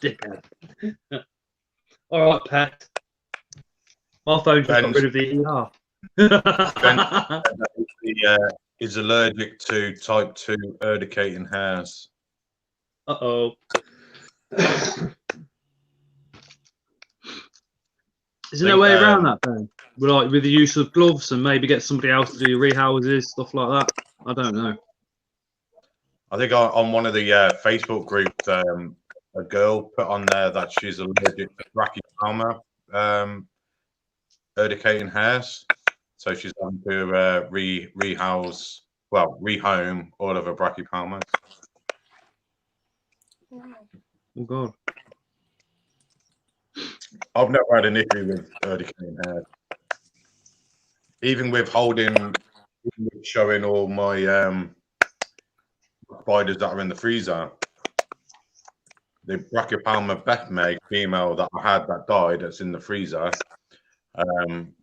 Speaker 3: Dickhead. All right, Pet. My phone just got rid of the ER.
Speaker 1: Is allergic to type 2 urticating hairs.
Speaker 3: Uh-oh. Is there no way around that then? With the use of gloves and maybe get somebody else to do your rehouses, stuff like that? I don't know.
Speaker 1: I think on one of the Facebook groups, a girl put on there that she's allergic to brachypelma urticating hairs. So she's going to rehome all of her brachypelmas.
Speaker 3: Oh, God.
Speaker 1: I've never had an issue with urticating hairs. Even with showing all my spiders that are in the freezer. The brachypelma Bethmeg female that I had that died, that's in the freezer.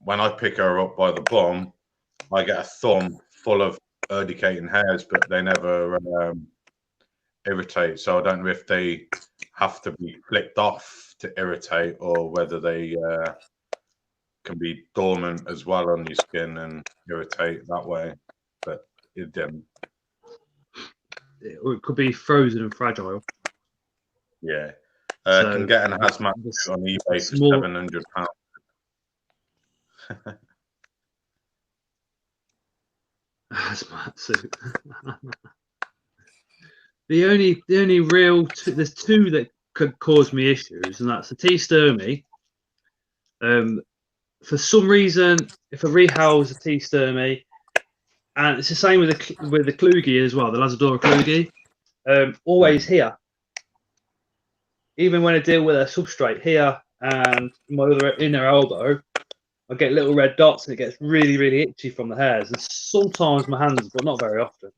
Speaker 1: When I pick her up by the bum, I get a thumb full of urticating hairs, but they never irritate. So I don't know if they have to be flicked off to irritate or whether they can be dormant as well on your skin and irritate that way. But it
Speaker 3: could be frozen and fragile.
Speaker 1: Yeah. So can get an hazmat on eBay for £700.
Speaker 3: Hazmat suit. the only real there's two that could cause me issues, and that's the T sturmy. For some reason, if I rehouse a T sturmy, and it's the same with the Kluge as well, the Lazadora Kluge, always here. Even when I deal with a substrate here and my other inner elbow, I get little red dots and it gets really, really itchy from the hairs. And sometimes my hands, but not very often.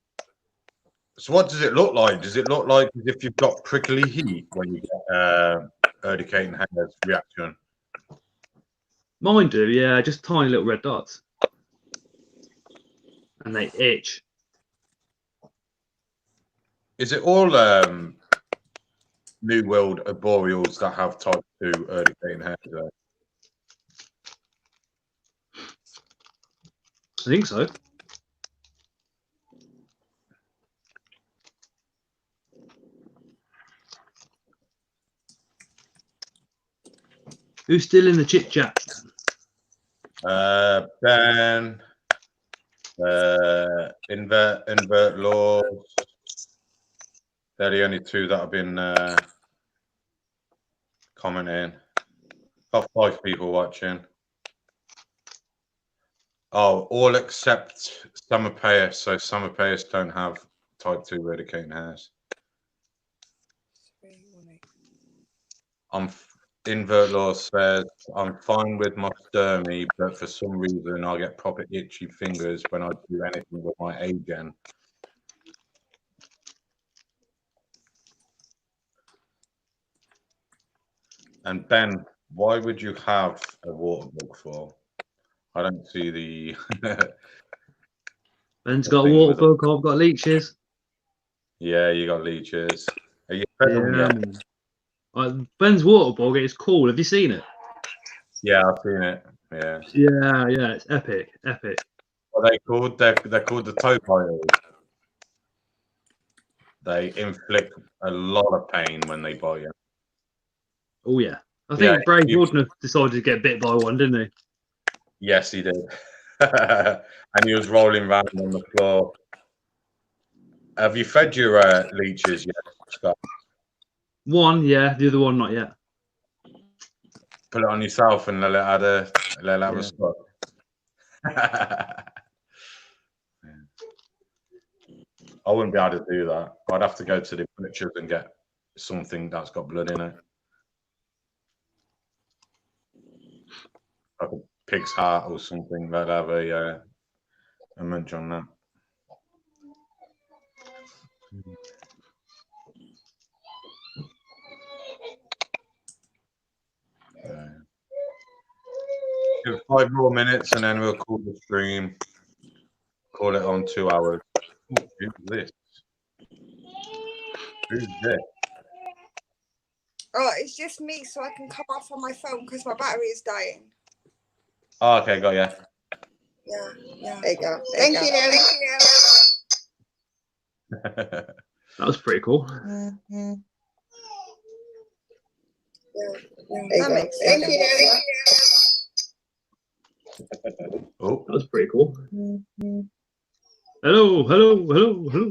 Speaker 1: So what does it look like? Does it look like as if you've got prickly heat when you get urticating hairs reaction?
Speaker 3: Mine do, yeah, just tiny little red dots. And they itch.
Speaker 1: Is it all New World arboreals that have type 2 urticating hairs though?
Speaker 3: I think so. Who's still in the chit chat?
Speaker 1: Ben, Invert Laws. They're the only two that have been commenting. Got 5 people watching. Oh, all except Summerpaeus. So Summerpaeus don't have type 2 urticating hairs. Invert Law says, I'm fine with my sturmy, but for some reason I get proper itchy fingers when I do anything with my A-gen. And Ben, why would you have a water bug for? I don't see the...
Speaker 3: Ben's got a water bug, I've got leeches.
Speaker 1: Yeah, you got leeches. Are you fed them yet?
Speaker 3: Ben's water bug is cool. Have you seen it?
Speaker 1: Yeah, I've seen it. Yeah.
Speaker 3: Yeah, it's epic.
Speaker 1: What are they called? They're called the toe biters. They inflict a lot of pain when they bite you.
Speaker 3: Oh yeah. I think Brave
Speaker 1: you-
Speaker 3: Jordan decided to get bit by one, didn't he?
Speaker 1: Yes, he did. And he was rolling around on the floor. Have you fed your leeches yet, Scott?
Speaker 3: One, yeah. The other one, not yet.
Speaker 1: Put it on yourself and let it have a
Speaker 3: Yeah.
Speaker 1: spot. I wouldn't be able to do that. I'd have to go to the butchers and get something that's got blood in it. Like a pig's heart or something. They'd have a munch on that. Give 5 more minutes and then we'll call the stream. Call it on 2 hours. Ooh, who's this? Who's this?
Speaker 2: Oh, it's just me, so I can come off on my phone because my battery is dying.
Speaker 1: Oh, okay, got ya.
Speaker 2: Yeah, yeah. There you go. Thank you.
Speaker 3: That was pretty cool.
Speaker 2: Yeah, that makes sense.
Speaker 1: Oh,
Speaker 3: That was pretty cool. Hello, hello, hello, hello.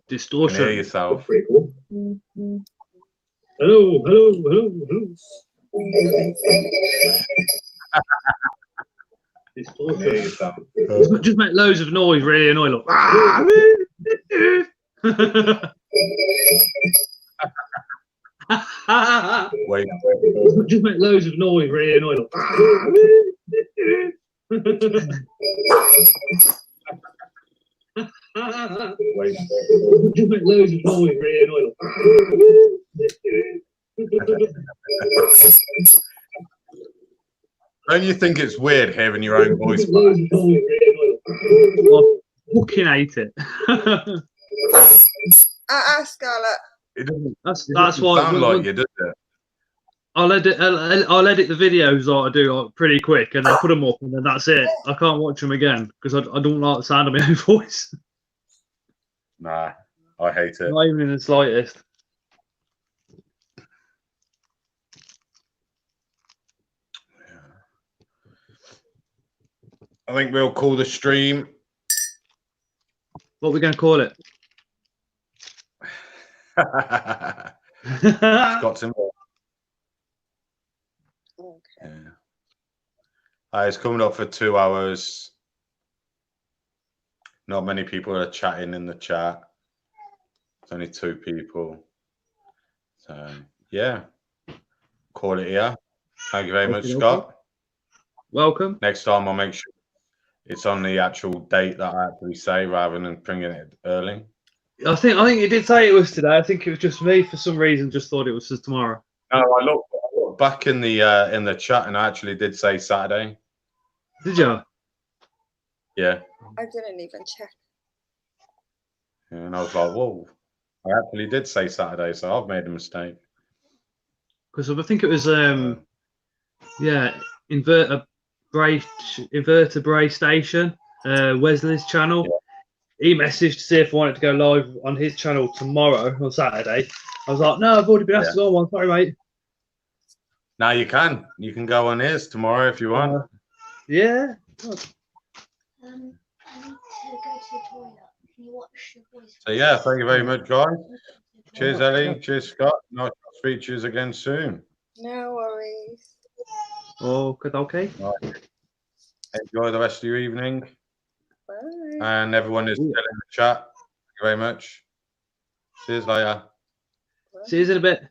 Speaker 3: Distortion.
Speaker 1: can hear yourself.
Speaker 3: Pretty cool. Hello, hello, hello, hello.
Speaker 1: Can hear yourself.
Speaker 3: Just make loads of noise, really annoying. Like,
Speaker 1: Wait.
Speaker 3: just make loads of noise, really annoying.
Speaker 1: Wait.
Speaker 3: Just make loads of noise, really annoying.
Speaker 1: Don't you think it's weird hearing your own voice?
Speaker 3: I fucking hate it.
Speaker 2: Scarlett.
Speaker 1: It doesn't,
Speaker 3: That's why.
Speaker 1: sound like you, does it?
Speaker 3: I'll edit the videos like I do like pretty quick, and I put them up, and then that's it. I can't watch them again because I don't like the sound of my own voice.
Speaker 1: Nah, I hate it.
Speaker 3: Not even in the slightest.
Speaker 1: I think we'll call the stream.
Speaker 3: What are we going to call it?
Speaker 1: Scott's in.
Speaker 2: Okay.
Speaker 1: Yeah. It's coming up for 2 hours. Not many people are chatting in the chat. It's only 2 people. So yeah, call it here. Thank you very much, Scott.
Speaker 3: Welcome.
Speaker 1: Next time I'll make sure it's on the actual date that I actually say rather than bringing it early.
Speaker 3: I think it did say it was today. I think it was just me for some reason. Just thought it was just tomorrow.
Speaker 1: No, I looked back in the chat and I actually did say Saturday.
Speaker 3: Did you?
Speaker 1: Yeah.
Speaker 2: I didn't even check.
Speaker 1: And I was like, whoa, I actually did say Saturday, so I've made a mistake.
Speaker 3: Because I think it was Inverter Bray Station, Wesley's channel.
Speaker 1: Yeah.
Speaker 3: He messaged to see if I wanted to go live on his channel tomorrow on Saturday. I was like, no, I've already been asked to go on one. Sorry, mate.
Speaker 1: Now you can. You can go on his tomorrow if you want.
Speaker 3: Yeah.
Speaker 4: I need to go to the toilet. Can you watch the boys?
Speaker 1: So yeah, thank you very much, guys. Cheers, Ellie. Cheers, Scott. Nice to speak to you again soon.
Speaker 2: No worries.
Speaker 3: Okay.
Speaker 1: Right. Enjoy the rest of your evening.
Speaker 2: Bye.
Speaker 1: And everyone is still in the chat. Thank you very much. See you later.
Speaker 3: See you in a bit.